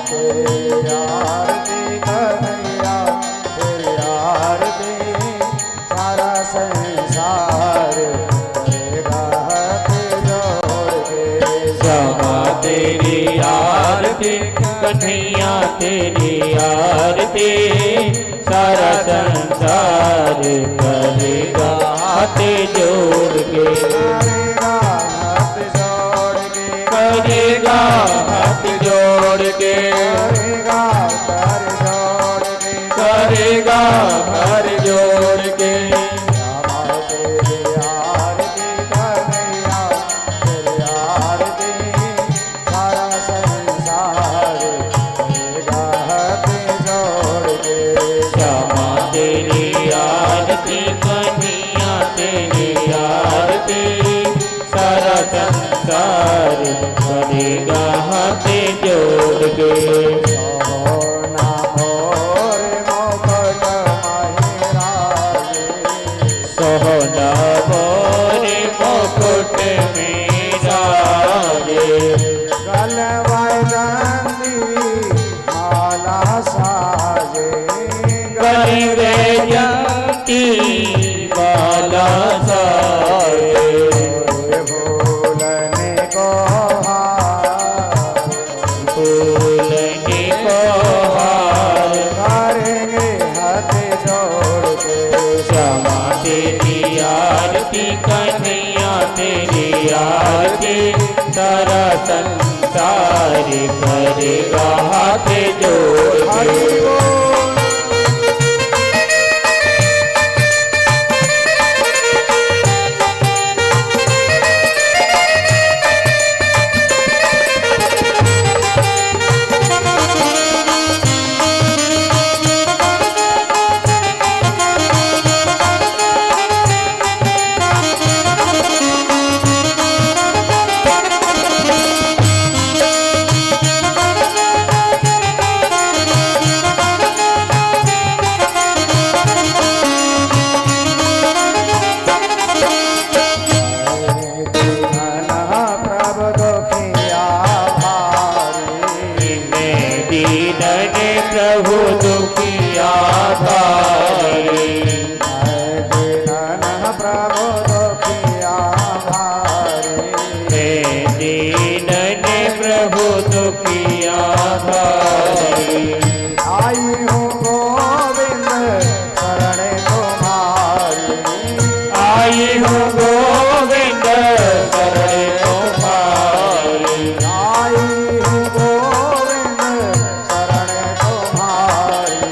तेरी आरती कन्हैया तेरी आरती सारा संसार करेगा हाथ जोड़ के। श्यामा तेरी आरती कन्हैया तेरी आरती सारा संसार करेगा हाथ जोड़ के। करेगा हाथ जोड़ के करेगा हाथ जोड़ के करेगा हाथ जोड़ के करेगा हाथ जोड़ के। श्यामा तेरी आरती कन्हैया तेरी आरती सारा संसार करेगा हाथ जोड़ के। श्यामा तेरी आरती कन्हैया तेरी आरती सारा संसार करेगा हाथ जोड़ के। सोना मोर मुकुट महिराजे सोहना मोरे मुकुट मेरा रे गलवाई नंदी माला साजे गले जंती माला साए भूलने को फूलने को हार करेंगे हाथ जोड़ के। श्यामा तेरी आरती कन्हैया तेरी आरती सारा संसार करेगा हाथ जोड़ के। प्रभु दुखिया भारी प्रभु दुखिया भारी दीनन प्रभु दुखिया भारी आई हूँ गोविंद शरण तुम्हारी आई हूँ गोविंद शरण तुम्हारी आई हूँ गोविंद शरण तुम्हारी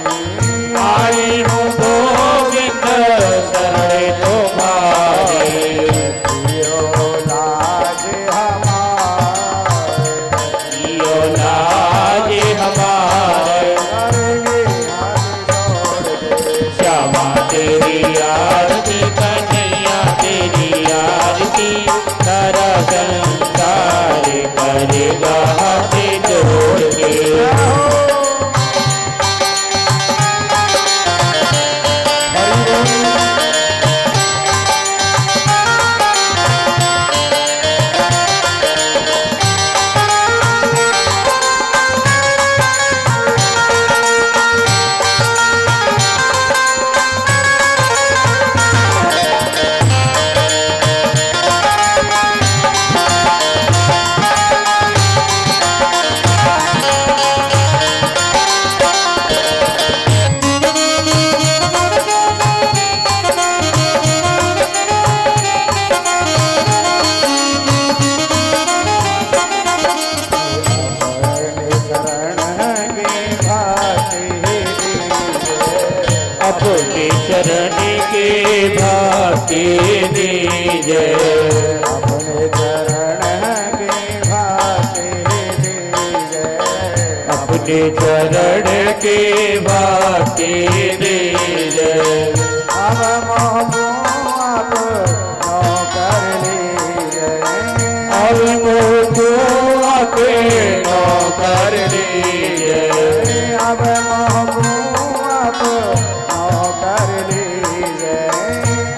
आई हूँ गोविंद शरण तुम्हारी जियो लाज हमारे जियो लाज हमारे करेंगे हाथ जोड़ के। श्यामा तेरी आरती कन्हैया तेरी आरती सारा संसार करेगा हाथ जोड़ के। अपने चरण के भाके दीजे अपने चरण के भाके दीजे अपने चरण के भाके दीजे अब मोहबू आप नौकर लीजे अब मुझको आके नौकर लीजे अब मोहबू आप नौकर लीजे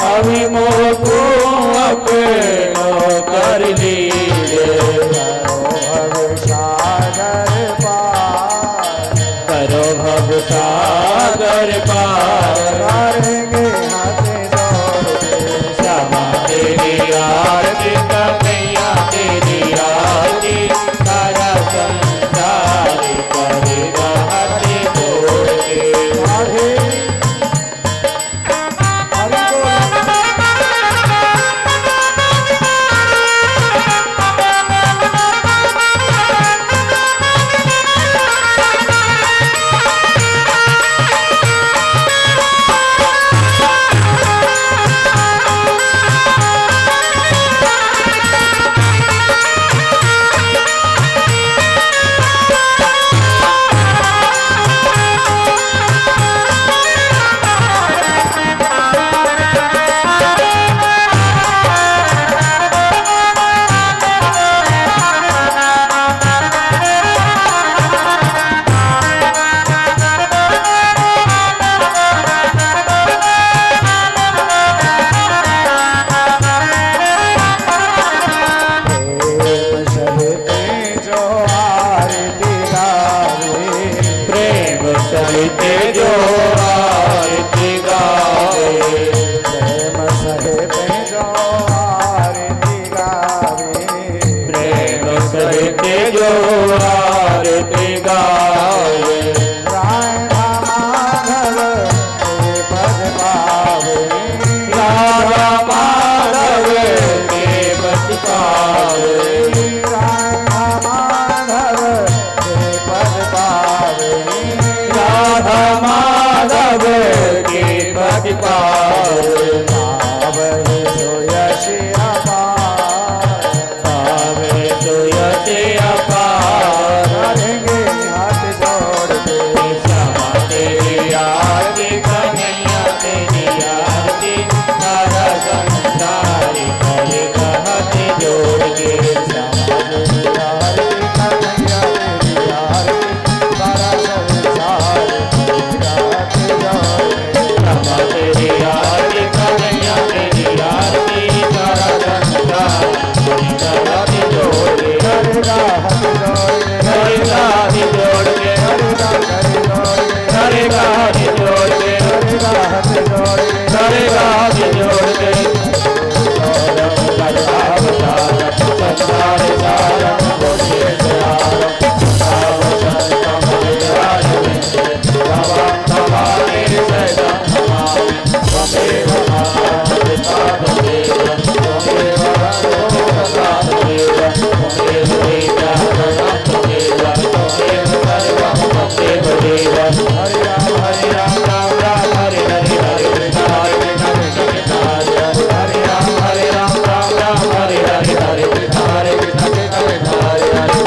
अभी मुझको आके नौकर लीजे भव सागर पार जो आरती गावे प्रेम सहित जो आरती गावे प्रेम सहित जो आरती गावे राधा माधव के पद पावे राधा माधव के पद पावे राधा माधव के पद पावे राधा माधव के पद पावे पावे तो यश अपार पावे तो यश अपार करेंगे हाथ जोड़ के श्यामा तेरी आरती कन्हैया तेरी आरती सारा संसार करे हाथ जोड़ के श्यामा तेरी आरती कन्हैया तेरी आरती सारा संसार करेगा हाथ जोड़ के श्यामा तेरी आरती कन्हैया तेरी आरती सारा संसार करे हाथ जोड़ के करेगा हाथ जोड़ के करेगा हाथ जोड़ के करेगा करेगा हाथ जोड़ के करेगा हाथ जोड़ के करेगा हाथ जोड़ के संसार सारम बोले सारम साव संतम विराजमें भवं भवानी सैदं नमामि त्वमेव मातापितादेव त्वमेव भगवत्पादेव त्वमेव विद्याधरमदेव त्वमेव सर्वं त्वमेव देव हरि राम राम राम हरि हरि हरे कृष्ण कृष्ण कृष्ण हरे हरे राम राम राम हरि हरि हरे कृष्ण कृष्ण कृष्ण हरे हरे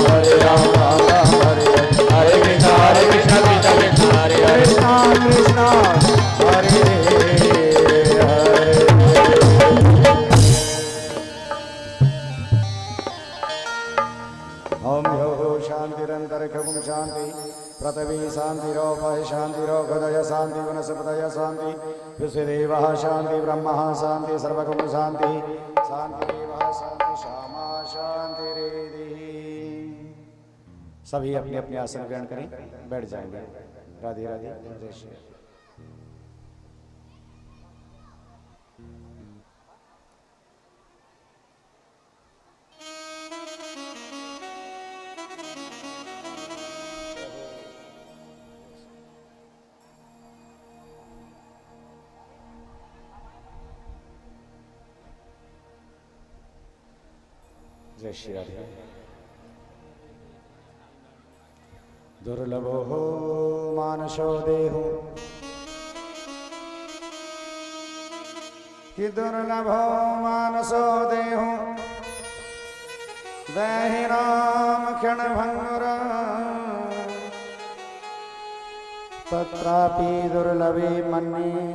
हरे राम राम हरे हरे कृष्ण कृष्ण कृष्ण हरे हरे कृष्णा कृष्णा हरे हरे ओम यो शांतिरंतरिक्षं शांति पृथ्वी शांतिरोपय शांतिरोगदय शांति वनस्पतय शांति विश्वदेवः शांति ब्रह्मः शांति सर्वगुण शांति शांतिरेवः शांति श्यामा शांतिरेधि। सभी अपने अपने आसन ग्रहण करें, बैठ जाएंगे। राधे राधे जय श्री राम। जय श्री राधे। दुर्लभो मानसो देहो कि दुर्लभो मानसो देहो देहि नाम क्षणभंगुर तत्रापि दुर्लभे मन्ये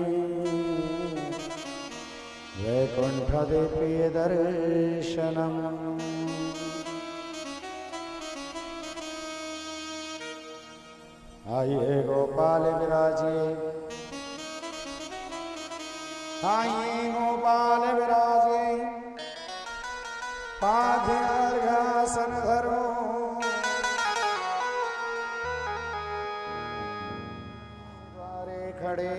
वैकुंठदे प्रिय दर्शनम्। आइए गोपाल विराजिए, आइए गोपाल विराजिए, पाद्यार्घासन धरो द्वारे खड़े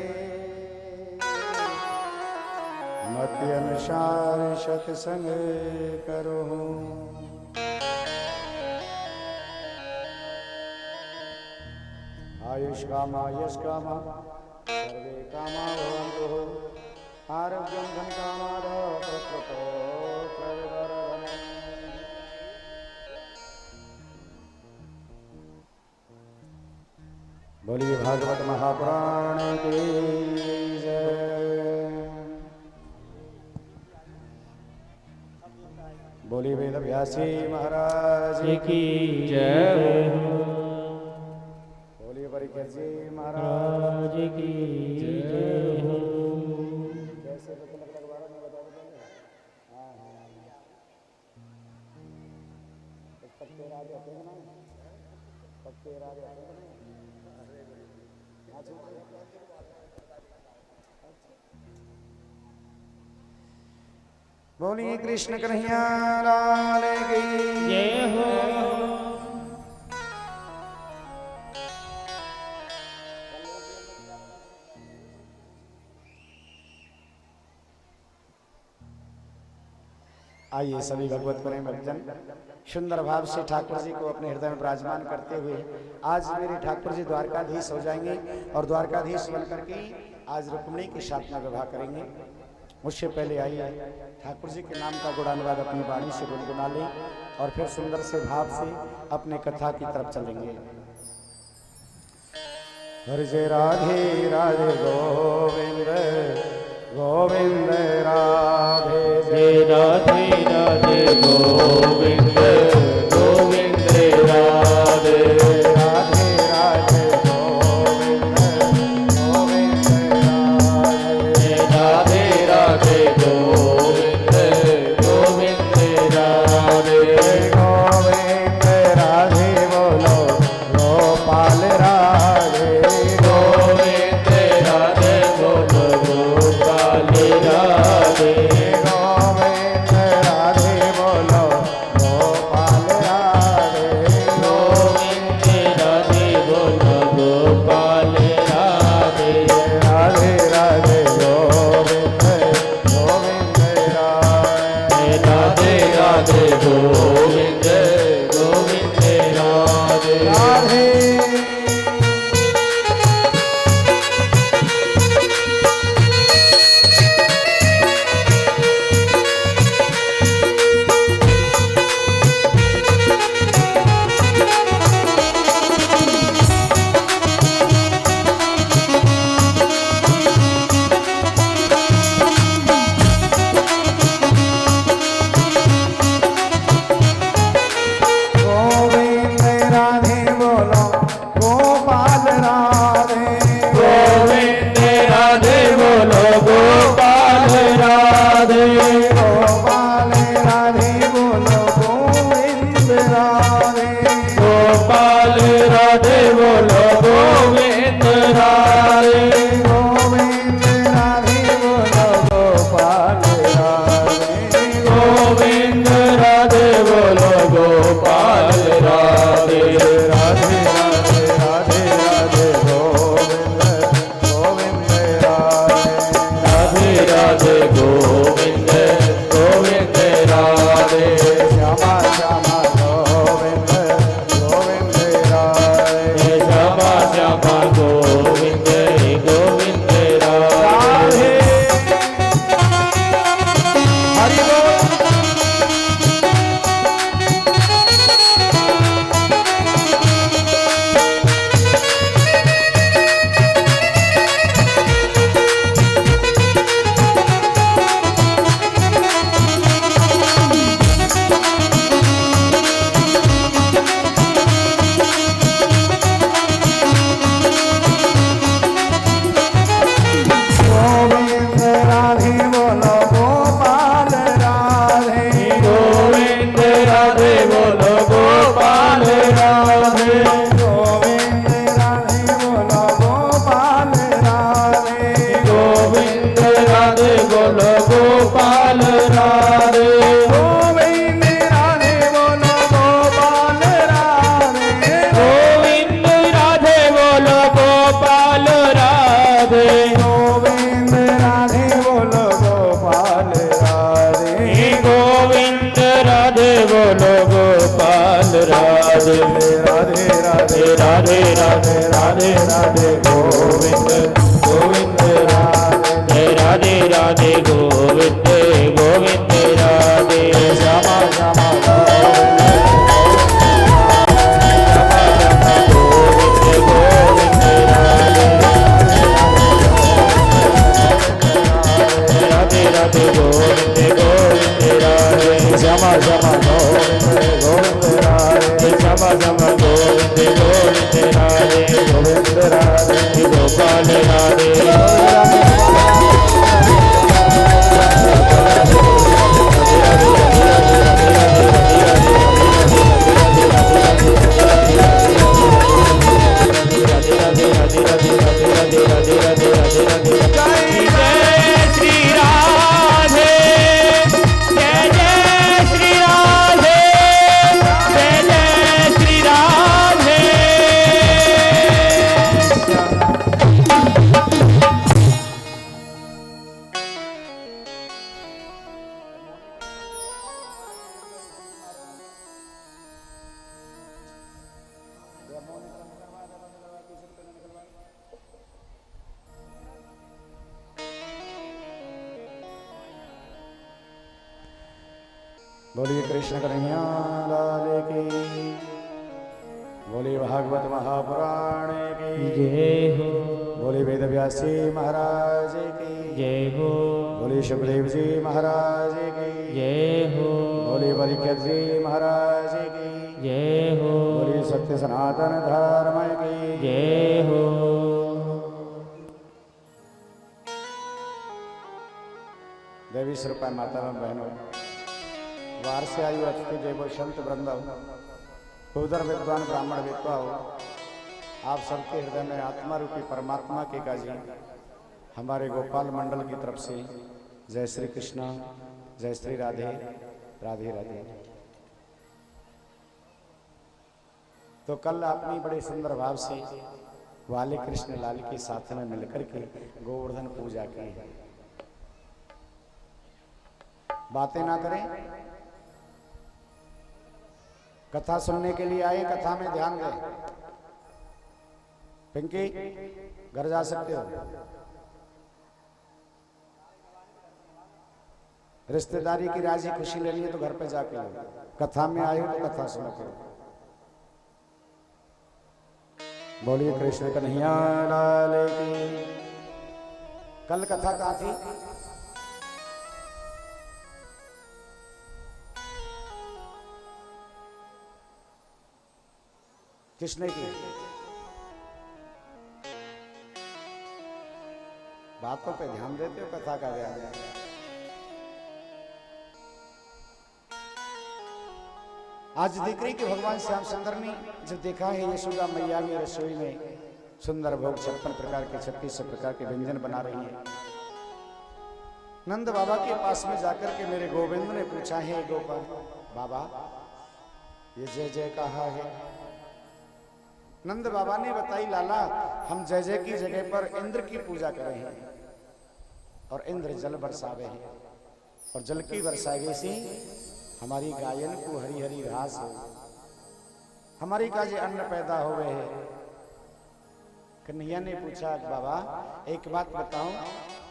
मति अनुसार सत्संग करो। आयुष कामा यश कामा सर्वे कामा भवन्तु आरोग्यं धन कामादो प्रकृतो प्रविवर्धनम्। बोलिए भागवत महापुराण की जय। बोलिए वेद व्यासी महाराज की जय बोलिए परीक्षित जी महाराज की जय हो। कैसे लगवारा मैं बता दूं। हाँ हाँ पक्के राज होते हैं ना, पक्के राज होते हैं ना। बोलिए कृष्ण कन्हैया लाल की जय हो। आइए सभी भगवत प्रेम भक्तजन सुंदर भाव से ठाकुर जी को अपने हृदय में विराजमान करते हुए आज मेरे ठाकुर जी द्वारकाधीश हो जाएंगे और द्वारकाधीश बनकर के आज रुक्मिणी के साथ में विवाह करेंगे। उससे पहले आइए ठाकुर जी के नाम का गुणानुवाद अपनी वाणी से गुनगुना लें और फिर सुंदर से भाव से अपने कथा की तरफ चलेंगे। हरि जय राधे राधे गोविंद गोविंद राधे जय राधे राधे गोविंद गोविंद राधे राधे राधे गोविंद गोविंद राधे राधे राधे गोविंद गोविंद राधे गोविंद राधे बोलो गोपाल राधे गोविंद राधे बोलो गोपाल राधे गोविंद राधे बोलो गोपाल राधे गोविंद राधे बोलो गोपाल राधे राधे राधे गोविंद गोविंद राधे राधे राधे गोविंद गोविंद राधे राधे गोविंद राधे बोलो गोपाल राधे गोविंद राधे बोलो गोपाल राधे गोपाल राधे बोलो गोविंद राधे गोपाल राधे बोलो गोविंद राधे गोविंद राधे बोलो गोपाल राधे गोविंद राधे बोलो गोपाल राधे राधे राधे राधे राधे गोविंद गोविंद राधे राधे राधे गोविंद गोविंद राधे श्यामा श्यामा गोविंद गोविंद राधे श्यामा श्यामा गोविंद गोविंद राधे हरि बोल गोविंद राधे बोलो गोपाल राधे गोविंद राधे बोलो गोपाल राधे गोविंद राधे बोलो गोपाल राधे गोविंद राधे बोलो गोपाल राधे गोविंद राधे बोलो गोपाल राधे गोविंद राधे बोलो गोपाल राधे गोविंद राधे बोलो गोपाल राधे गोविंद राधे बोलो गोपाल राधे राधे राधे राधे राधे राधे राधे गोविंद गोविंद राधे राधे राधे गोविंद गोविंद राधे श्यामा श्यामा राधे राधे गोविंद गोविंद राधे श्यामा श्यामा गोविंद गोविंद राधे श्यामा श्यामा गोविंद गोविंद राधे गोविंद राधे गोपाल राधे राधे राधे राधे राधे राधे राधे राधे राधे राधे राधे जय श्री राधे जय जय श्री राधे जय जय श्री राधे बोलिए कृष्ण कन्हैया लाल की, बोलिए भागवत महापुराण की जय हो, बोलिए वेद व्यास जी महाराज की जय हो, बोलिए सुखदेव जी महाराज की जय हो, बोलिए परीक्षित जी महाराज की जय हो, बोलिए सत्य सनातन धर्म की जय हो। देवी स्वरूपा माता में बहनों, वार से आयु अतिथि देवो संत वृंदो, उधर विद्वान ब्राह्मण विद्वा हो, आप सबके हृदय में आत्मा रूपी परमात्मा के काजी हमारे गोपाल मंडल की तरफ से जय श्री कृष्ण, जय श्री राधे राधे राधे। तो कल आपने बड़े सुंदर भाव से वाले कृष्ण लाल के साथ में मिलकर के गोवर्धन पूजा की है। बातें ना करें, कथा सुनने के लिए आए, कथा में ध्यान दें। पिंकी घर जा सकते हो, रिश्तेदारी की राजी खुशी लेनी है तो घर पे जाके लो, कथा में आए हो तो कथा सुनो करो। बोलिए कृष्ण कन्हैया लाल की। कल कथा कहाँ थी? किसने की? बातों पे ध्यान देते हो, कथा का ध्यान देते हो। आज देख रही कि भगवान श्याम सुंदर ने जब देखा है यशोदा मैया की रसोई में सुंदर भोग 56 प्रकार के 36 प्रकार के व्यंजन बना रही है। नंद बाबा के पास में जाकर के मेरे गोविंद ने पूछा है, गोपाल बाबा ये जय जय कहा है? नंद बाबा ने बताई, लाला हम जय जय की जगह पर इंद्र की पूजा कर रहे हैं और इंद्र जल बरसावे हैं और जल की बरसावे से हमारी गायन को हरी हरी घास हो, हमारी काजे अन्न पैदा हो गए हैं। कन्हैया ने पूछा, बाबा एक बात बताऊं,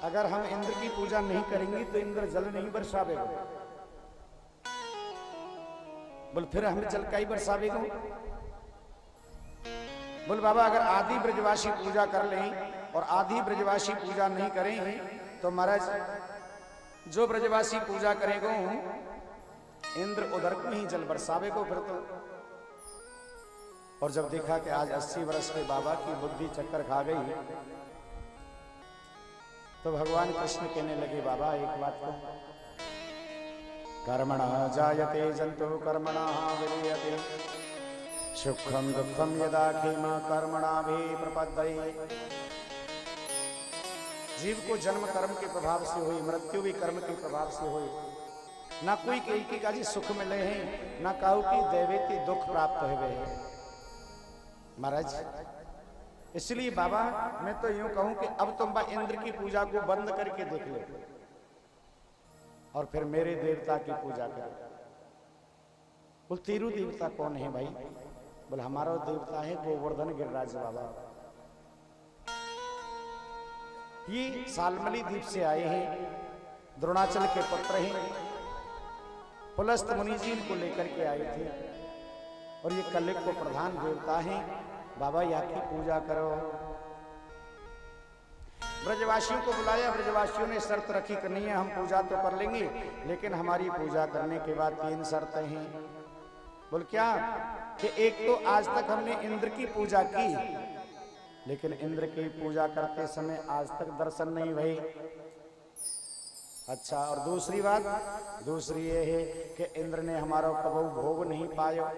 अगर हम इंद्र की पूजा नहीं करेंगे तो इंद्र जल नहीं बरसावेगा। बोल फिर हमें जल का ही बरसावेगा? बोल बाबा अगर आदि ब्रजवासी पूजा कर लें और आदि ब्रजवासी पूजा नहीं करें तो महाराज जो ब्रजवासी पूजा करेगा इंद्र उधर को ही जल बरसावे को फिर तो। और जब देखा कि आज 80 वर्ष के बाबा की बुद्धि चक्कर खा गई तो भगवान कृष्ण कहने लगे, बाबा एक बात को, कर्मणः जायते जंतु कर्मणः विलीयते, सुखम दुखम यदा खेमा कर्मणाभि प्रपद्यते। जीव को जन्म कर्म के प्रभाव से हुई, मृत्यु भी कर्म के प्रभाव से हुई। ना कोई कही का जी सुख मिले हैं, ना काहू की दैवेती दुख प्राप्त हो गए महाराज। इसलिए बाबा मैं तो यूं कहूं कि अब तुम इंद्र की पूजा को बंद करके देख लो और फिर मेरे देवता की पूजा करो। बोल तेरू देवता कौन है भाई? बोल हमारा देवता है गोवर्धन गिरिराज बाबा। ये सालमली द्वीप से आए हैं, द्रोणाचल के पुत्र हैं, पुलस्त मुनि जी इनको लेकर के आए थे और ये कलिक को प्रधान देवता है। बाबा यहाँ की पूजा करो। ब्रजवासियों को बुलाया, ब्रजवासियों ने शर्त रखी कि नहीं हम पूजा तो कर लेंगे लेकिन हमारी पूजा करने के बाद 3 शर्तें हैं। बोल क्या? कि एक तो आज तक हमने इंद्र की पूजा की लेकिन इंद्र की पूजा करते समय आज तक दर्शन नहीं हुए। अच्छा, और दूसरी बात, दूसरी ये है कि इंद्र ने हमारा कबू भोग नहीं पाया,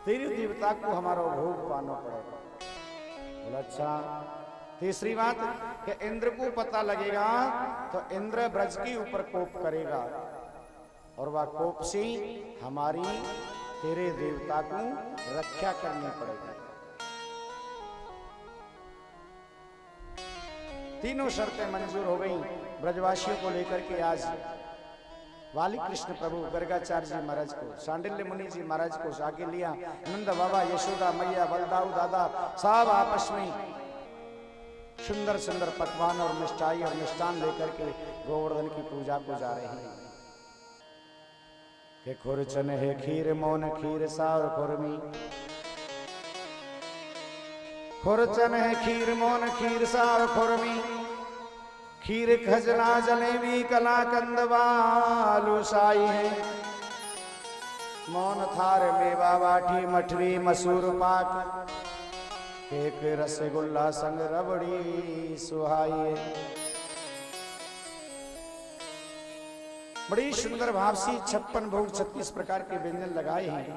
तेरी देवता को हमारा भोग पाना पड़ेगा। बोला अच्छा। तीसरी बात कि इंद्र को पता लगेगा तो इंद्र ब्रज के ऊपर कोप करेगा और वह कोप से हमारी तेरे देवता को रक्षा करनी पड़ेगी। तीनों शर्तें मंजूर हो गई। ब्रजवासियों को लेकर के आज वाली कृष्ण प्रभु गर्गाचार्य जी महाराज को, सांडिल्य मुनि जी महाराज को आगे लिया। नंद बाबा, यशोदा मैया, बलदाऊ दादा सब आपस में सुंदर सुंदर पकवान और मिष्टाई और मिष्टान लेकर के गोवर्धन की पूजा को जा रहे हैं। के खुरचन है खीर मौन खीर सार खुरमी, खुरचन है खीर मौन खीर सार खुरमी, खीर खजना जलेबी कला कंदवालू साई है, मौन थार मेवा बाठी मठरी मसूर पाक, एक रसगुल्ला संग रबड़ी सुहाई है। बड़ी सुंदर भाव से 56 भोग 36 प्रकार के व्यंजन लगाए हैं।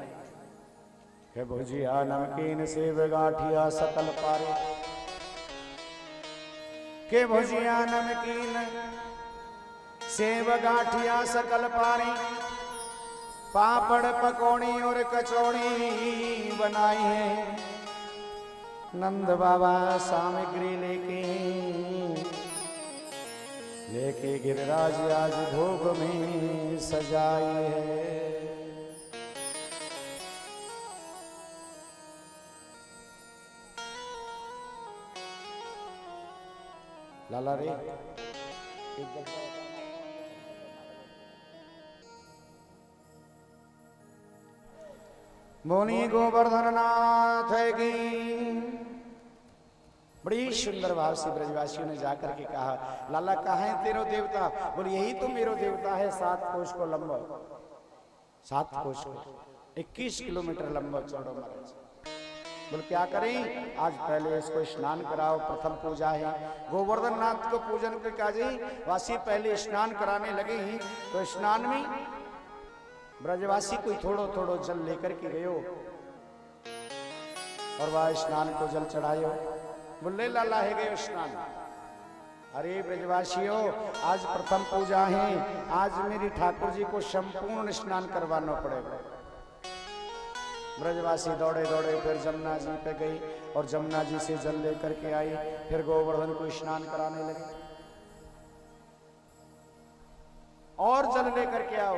है भुजिया नमकीन सेव गाठिया सकल पारे, के भुजिया नमकीन सेव गाठिया सकल पारे, पापड़ पकौड़ी और कचौड़ी बनाई है। नंद बाबा सामग्री लेके गिरिराज आज भोग में सजाई है। लाला रे मोनी गोवर्धन नाथ की। बड़ी सुंदर भाव से ब्रजवासियों ने जाकर के कहा, लाला कहाँ है तेरो देवता? बोले यही तो मेरो देवता है, 7 कोष को लंबा, 7 कोष को 21 किलोमीटर लंबा चौड़ा महाराज। बोले क्या करें? आज पहले इसको स्नान कराओ, प्रथम पूजा है। गोवर्धन नाथ को पूजन के काजे वासी पहले स्नान कराने लगे ही, तो स्नान में ब्रजवासी कोई थोड़ो थोड़ो जल लेकर के गयो और वह स्नान को जल चढ़ायो। बोले लाला है गयो स्नान। अरे ब्रजवासियों, आज प्रथम पूजा है, आज मेरी ठाकुर जी को संपूर्ण स्नान करवाना पड़ेगा। ब्रजवासी दौड़े दौड़े फिर जमुना जी पे गई और जमुना जी से जल लेकर के आई, फिर गोवर्धन को स्नान कराने लगे। और जल लेकर के आओ।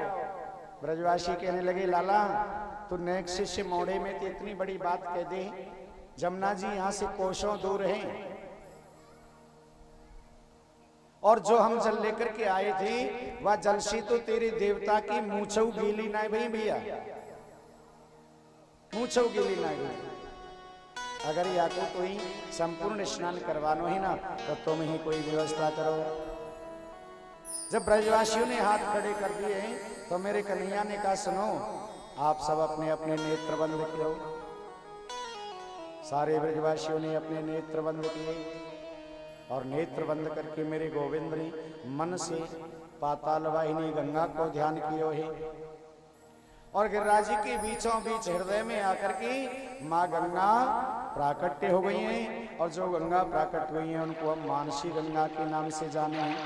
ब्रजवासी कहने लगे, लाला तू नेक शिष्य मोड़े में तो इतनी बड़ी बात कह दे, जमुना जी यहाँ से कोसों दूर हैं और जो हम जल लेकर के आए थे वह जल से तो तेरे देवता की मूंछों गीली ना भई भैया, मूंछों गीली ना गई। अगर या को कोई संपूर्ण स्नान करवानो ही ना तो तुम ही कोई व्यवस्था करो। जब ब्रजवासियों ने हाथ खड़े कर दिए तो मेरे कन्हैया ने कहा, सुनो आप सब अपने अपने नेत्र बंद करो। सारे ब्रजवासियों ने अपने नेत्र बंद किए और नेत्र बंद करके मेरे गोविंद ने मन से पाताल वाहिनी गंगा को ध्यान किया है और गिरिराज जी के बीचों बीच हृदय में आकर के माँ गंगा प्राकट्य हो गई हैं और जो गंगा प्राकट हुई हैं उनको हम मानसी गंगा के नाम से जाने हैं।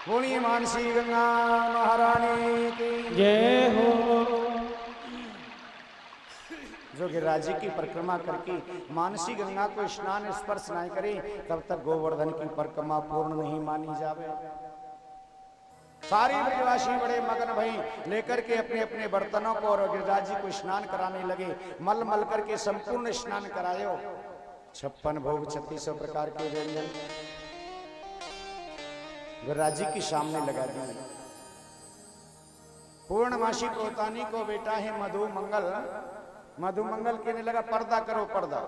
बोलिए मानसी गंगा महारानी की जय हो। जो गिरिराज जी की परिक्रमा करके मानसी गंगा को स्नान स्पर्श नहीं करे तब तक गोवर्धन की परिक्रमा पूर्ण नहीं मानी जावे। सारे ब्रजवासी बड़े मगन भई लेकर के अपने अपने बर्तनों को और गिरिराज जी को स्नान कराने लगे। मल मल करके संपूर्ण स्नान करायो। 56 भोग 3600 प्रकार के व्यंजन गिरिराज जी के सामने लगा दिए। पूर्णमासी पोतानी को बेटा है मधुमंगल, मधुमंगल कहने लगा पर्दा करो पर्दा।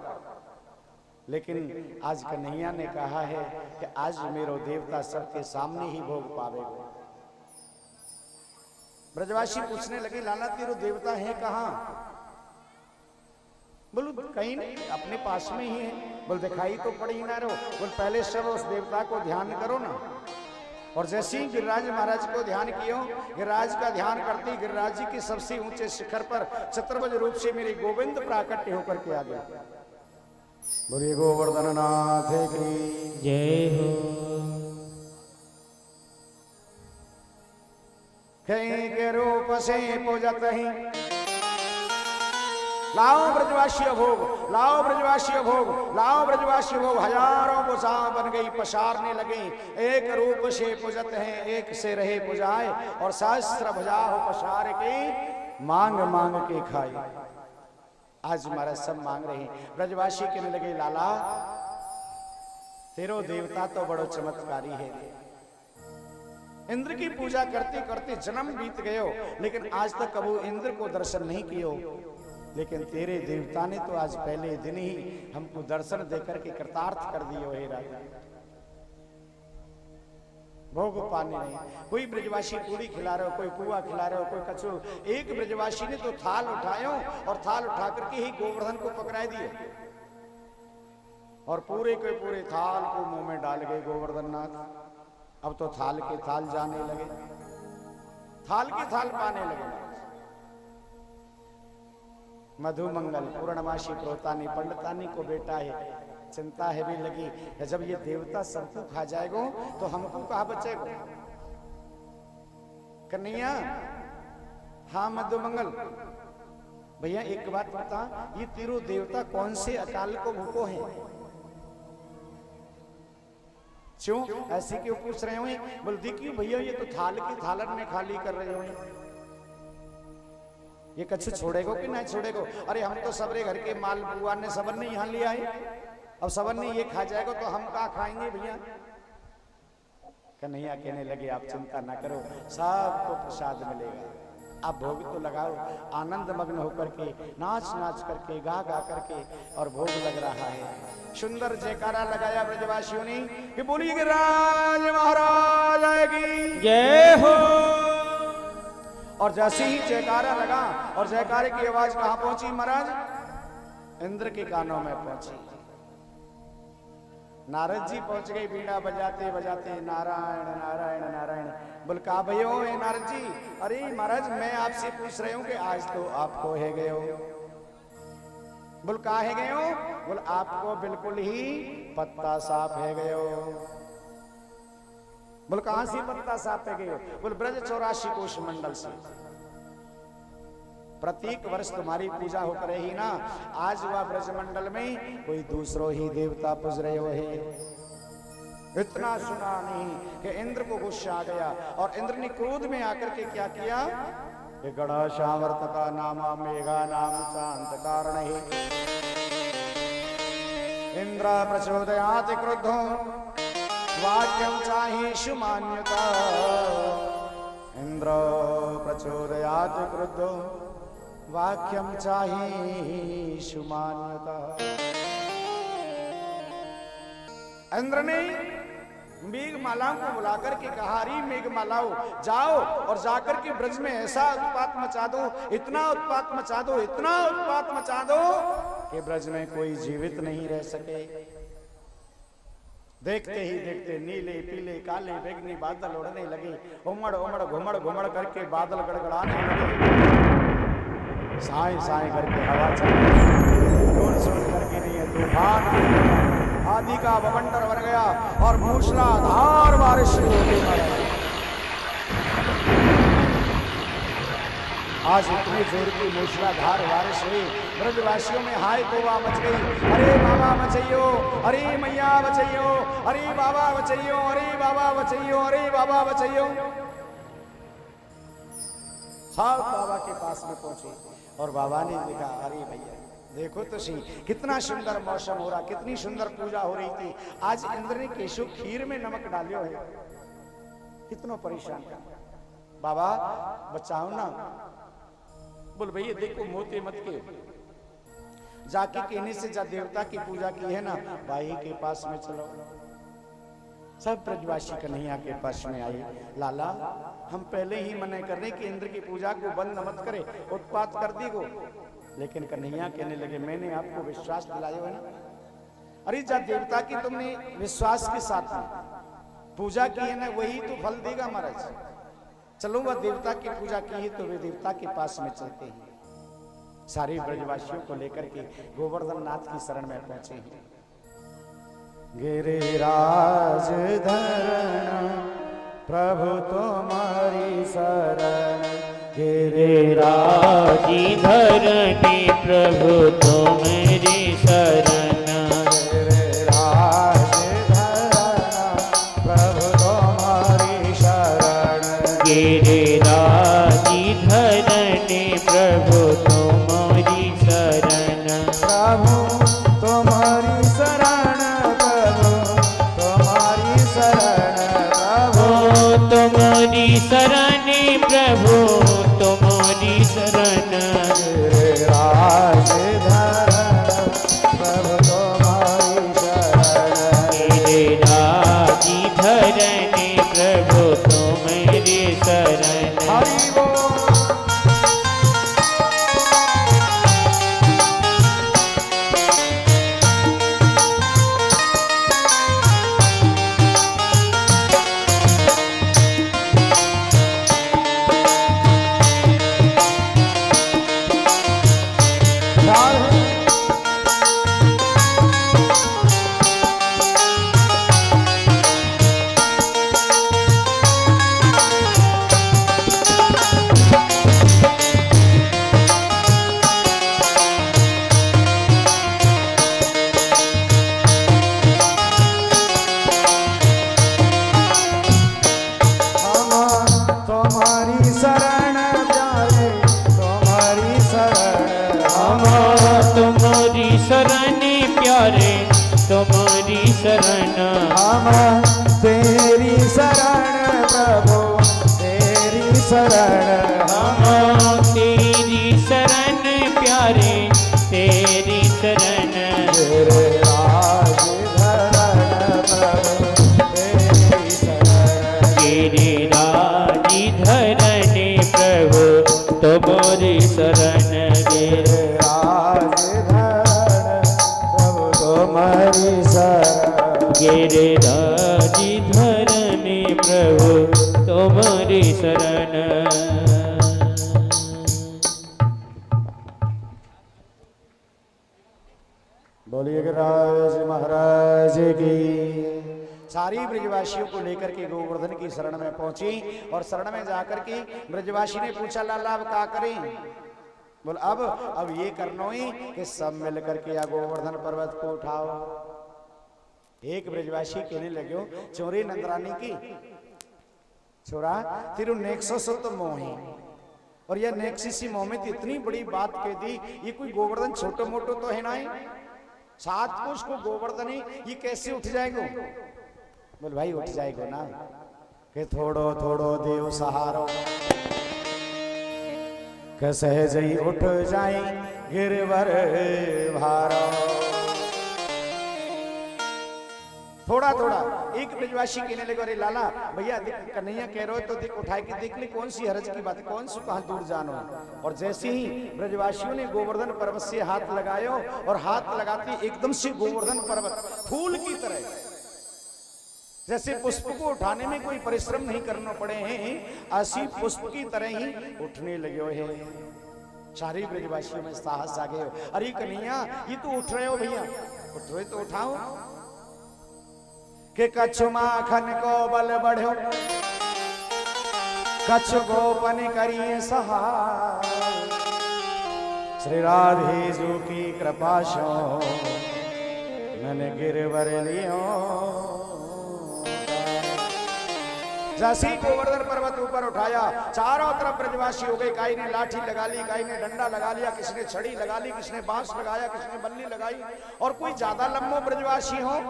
लेकिन आज कन्हैया ने कहा है कि आज मेरो देवता सबके सामने ही भोग पावेगा। ब्रजवासी पूछने लगे, लाला तेरो देवता है कहाँ? बोलो कहीं नहीं, अपने पास में ही है। बोल दिखाई तो पड़ ही ना रहो। बोल पहले सब उस देवता को ध्यान करो ना। और जैसे ही गिरिराज महाराज को ध्यान किया, गिरिराज का ध्यान करते गिरिराज जी के सबसे ऊंचे शिखर पर चतुर्भुज रूप से मेरे गोविंद प्राकट्य होकर के आ गए। बोलिए गोवर्धन नाथ की जय हो। कहीं के रूप से पूजत ही लाओ ब्रजवासी भोग, लाओ ब्रजवासी भोग, लाओ ब्रजवासी भोग। हजारों भुजा बन गई, पसारने लगे। एक रूप से पूजत हैं, एक से रहे पुजाए, और सहस्त्र भुजा हो पसार के मांग मांग के खाए। आज महाराज सब मांग रहे हैं। ब्रजवासी कहने लगे, लाला तेरो देवता तो बड़ो चमत्कारी है। इंद्र की पूजा करते करते जन्म बीत गयो, लेकिन आज तक कबू इंद्र को दर्शन नहीं कियो। लेकिन तेरे देवता ने तो आज पहले दिन ही हमको दर्शन देकर के कृतार्थ कर दियो हे राजा। भोग पाने नहीं, कोई ब्रजवासी पूरी खिला रहे हो, कोई पुआ खिला रहे हो, कोई कछु। एक ब्रजवासी ने तो थाल उठायो और थाल उठा करके ही गोवर्धन को पकड़ा दिए, और पूरे के पूरे थाल को मुंह में डाल गए गोवर्धन नाथ। अब तो थाल के थाल जाने लगे, थाल के थाल पाने लगे। मधुमंगल पूर्णमासी प्रोतानी पंडितानी को बेटा है, चिंता है भी लगी। जब ये देवता सबको खा जाएगा तो हमको कहाँ बचेगा? कन्हैया, हाँ मधुमंगल भैया एक बात बता, ये तीनों देवता कौन से अकाल को भूखो हैं? क्यों ऐसे क्यों पूछ रहे हो? बोलती क्यों भैया, ये तो थाल की थालन में खाली कर रहे हो, ये कछु छोड़ेगो कि नहीं छोड़ेगो? अरे हम तो सबरे घर के माल बुआ ने सबन ने यहाँ लिया है, अब सबन ने ये खा जाएगा तो हम कहाँ खाएंगे भैया? कन्हैया कहने लगे, आप चिंता ना करो, सबको प्रसाद मिलेगा। आप भोग तो लगाओ, आनंद मग्न होकर के, नाच नाच करके, गा गा करके, और भोग लग रहा है। सुंदर जयकारा लगाया ब्रजवासियों ने कि बोलिए गिरिराज महाराज की जय हो। और जैसे ही जयकारा लगा और जयकारे की आवाज कहां पहुंची महाराज? इंद्र के कानों में पहुंची। नारद जी पहुंच गए बीड़ा बजाते बजाते, नारायण नारायण नारायण। बोल कहा भयो है नारद जी? अरे महाराज मैं आपसे पूछ रही हूँ कि आज तो आपको है गए हो। बोल कहा है गए हो? बोल आपको बिल्कुल ही पत्ता साफ है गए हो। बोल कहां से पत्ता साफ है गए हो? बोल ब्रज 84 कोष मंडल से। प्रत्येक वर्ष तुम्हारी पूजा होकर ही ना, आज वह ब्रजमंडल में कोई दूसरो ही देवता पूज रहे हो है। इतना सुना नहीं कि इंद्र को गुस्सा आ गया, और इंद्र ने क्रोध में आकर के क्या किया? गणाशावर्त का नामा मेघा नाम शांत कारण है। इंद्र प्रचोदयात् क्रुद्धो वाक्यं चाहेषु मान्यता। इंद्र प्रचोदयात् क्रुद्धो वाक्यम चाहेषु मान्यता। इंद्र ने मेघमालाओं को बुलाकर के कहा, अरे मेघमालाओं जाओ और जाकर के ब्रज में ऐसा उत्पात मचा दो, इतना उत्पात मचा दो, इतना उत्पात मचा दो कि ब्रज में कोई जीवित नहीं रह सके। देखते ही देखते नीले पीले काले बैगनी बादल उड़ने लगे, उमड़ उमड़ घुमड़ घुमड़ करके बादल गड़गड़ाने लगे, साए साए करके हवा चल सुन करके नहीं है, तूफान आदि का बवंडर बन गया और मूसलाधार बारिश शुरू होती है। आज इतनी जोर की मूसलाधार बारिश हुई, ब्रजवासियों में हाय तौबा मच गई। अरे बाबा बचैयो, अरे मैया बचैयो, अरे बाबा बचैयो, अरे बाबा बचैयो, अरे बाबा बचैयो। सब बाबा के पास में पहुंचे और बाबा ने देखा, अरे भैया देखो तो सही कितना सुंदर मौसम हो रहा, कितनी सुंदर पूजा हो रही थी। आज इंद्र ने केशव खीर में नमक डालियो है, कितना परेशान कर। बाबा बचाओ ना। बोल भैया देखो मोते मत के, जाके कहने से जा देवता की पूजा की है ना, भाई के पास में चलो। सब ब्रजवासी कन्हैया के पास में आए। लाला हम पहले ही मना कर रहे कि इंद्र की पूजा को बंद मत करे, उत्पात कर दी को। लेकिन कन्हैया कहने लगे, मैंने आपको विश्वास दिलाया है ना। अरे जा देवता की तुमने विश्वास के साथ में पूजा की है ना, वही तो फल देगा महाराज। चलो वह देवता की पूजा की है तो वे देवता के पास में चलते हैं। सारे ब्रजवासियों को लेकर के गोवर्धन नाथ की शरण में पहुंचे हैं। गिरिराज धरण प्रभु तुम्हारी शरण, गिरिराज धरणी प्रभु तुम्हारी शरण राज धरना प्रभु तुम्हारी शरण गिरिराजी धरने प्रभु तुम्हारी शरण प्रभु तुम्हारी शरण प्रभु तुम्हारी शरण प्रभु तुम्हारी शरण प्रभु तुम्हारी शरण राज धरना प्रभु तुम्हारी शरण गिरिराजी धरने प्रभु तुम्हारी शरण हरि बोल तुम्हारी शरण प्यारे तुम्हारी शरण तुम्हारी शरण प्यारे तुम्हारी शरण हम तेरी शरण प्रभु तेरी शरण हम तेरी शरण प्यारे तेरी शरण तेरे राज धरण प्रभु तेरी शरण गिरिराजी धरने प्रभु तुम्हारी शरण तेरे राज धरण प्रभु तुम्हारी शरण गिरिराजी धरने प्रभु तुम्हारी शरण बोलिए गिरिराज महाराज की। सारी ब्रजवासियों को लेकर के गोवर्धन की शरण में पहुंची और शरण में जाकर के ब्रजवासी ने पूछा लाला अब क्या करें। बोल अब ये करना ही कि सब मिल करके या गोवर्धन पर्वत को उठाओ। एक ब्रजवासी कहने लगे चोरी नंदरानी की छोरा तेरू नेक्सो सो तो मोही और यह नेक्सिसी मोह में इतनी बड़ी बात कह दी। ये कोई गोवर्धन छोटो मोटो तो है ना, 7 कोष को गोवर्धन ही ये कैसे उठ जाएगा। बोल भाई उठ जाएगा ना कि थोड़ो थोड़ो देव सहारो के सहज ही उठ जाए गिरवर भारो। थोड़ा थोड़ा एक ब्रजवासी कहने लगे अरे लाला भैया कन्हैया कह रहे हो तो देख उठाए कि देख ले कौन सी हरज की बात है, कौन सी कहां दूर जानो। और जैसे ही ब्रजवासियों ने गोवर्धन पर्वत से हाथ लगायो और हाथ लगाते एकदम से गोवर्धन पर्वत फूल की तरह जैसे पुष्प को उठाने में कोई परिश्रम नहीं करना पड़े हैं ऐसी पुष्प की तरह ही उठने लगे हैं। सारी ब्रजवासियों में साहस आ गए। अरे कन्हैया ये तो उठ रहे हो भैया, उठ रहे तो उठाओ के कछु माखन को बल बढ़ो कछु गोपन करिए सहाय। श्री राधे जो की कृपा सो मैंने गिरवर लियो। जैसे ही गोवर्धन पर्वत ऊपर उठाया चारों तरफ ब्रजवासी हो गए। काई ने लाठी लगा ली, काई ने डंडा लगा लिया, किसने छड़ी लगा ली, किसने बांस लगाया, किसने बल्ली लगाई। और कोई ज्यादा लंबो ब्रजवासी हो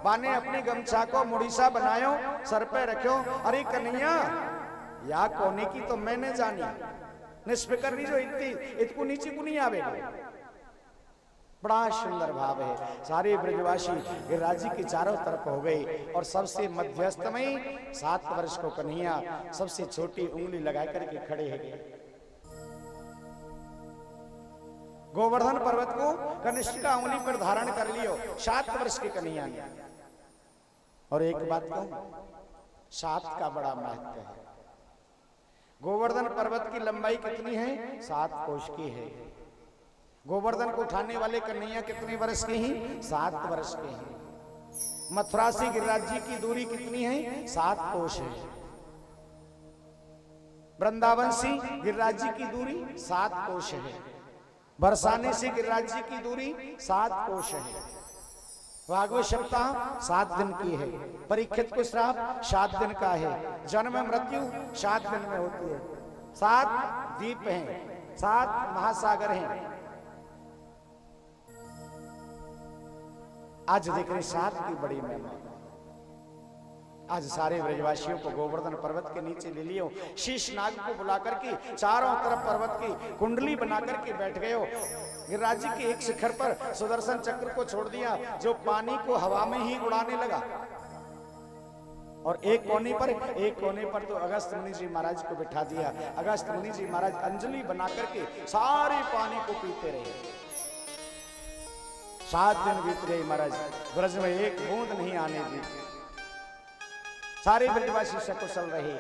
बाने अपनी गमछा को मुड़ीसा बनायो सर पे रखो। अरे कन्हैया या कोने की तो मैंने जानी निष्फिकर नहीं जो इतको नीचे को नहीं आवेगा। बड़ा सुंदर भाव है। सारे ब्रजवासी गिरिराज जी के चारों तरफ हो गए और सबसे मध्यस्थ में 7 वर्ष को कन्हैया सबसे छोटी उंगली लगा करके खड़े हैं। गोवर्धन पर्वत को कनिष्ठ का उंगली पर धारण कर लियो 7 वर्ष के कन्हैया ने। और एक बात कहूं 7 का बड़ा महत्व है। गोवर्धन पर्वत की लंबाई कितनी है 7 कोष की है। गोवर्धन को उठाने वाले कन्हैया कितने वर्ष के हैं 7 वर्ष के हैं। मथुरा से गिरिराज जी की दूरी कितनी है 7 कोष है। वृंदावन से गिरिराज जी की दूरी 7 कोष है। बरसाने से गिरिराज जी की दूरी 7 कोश है। भागवत सप्ताह 7 दिन की है। परीक्षित को श्राप 7 दिन का है। जन्म मृत्यु 7 दिन में होती है। 7 द्वीप हैं, 7 महासागर हैं। आज देख रहे 7 की बड़ी महिमा। आज सारे ब्रजवासियों को गोवर्धन पर्वत के नीचे ले लियो, शीश नाग को बुला करके चारों तरफ पर्वत की कुंडली बना करके बैठ गए हो। गिरिराज जी के एक शिखर पर सुदर्शन चक्र को छोड़ दिया, जो पानी को हवा में ही उड़ाने लगा। और एक कोने पर तो अगस्त मुनि जी महाराज को बिठा दिया। अगस्त मुनि जी महाराज अंजलि बना करके सारे पानी को पीते रहे। 7 दिन बीत गए महाराज, ब्रज में एक बूंद नहीं आने दी। सारे ब्रजवासी सकुशल रहे।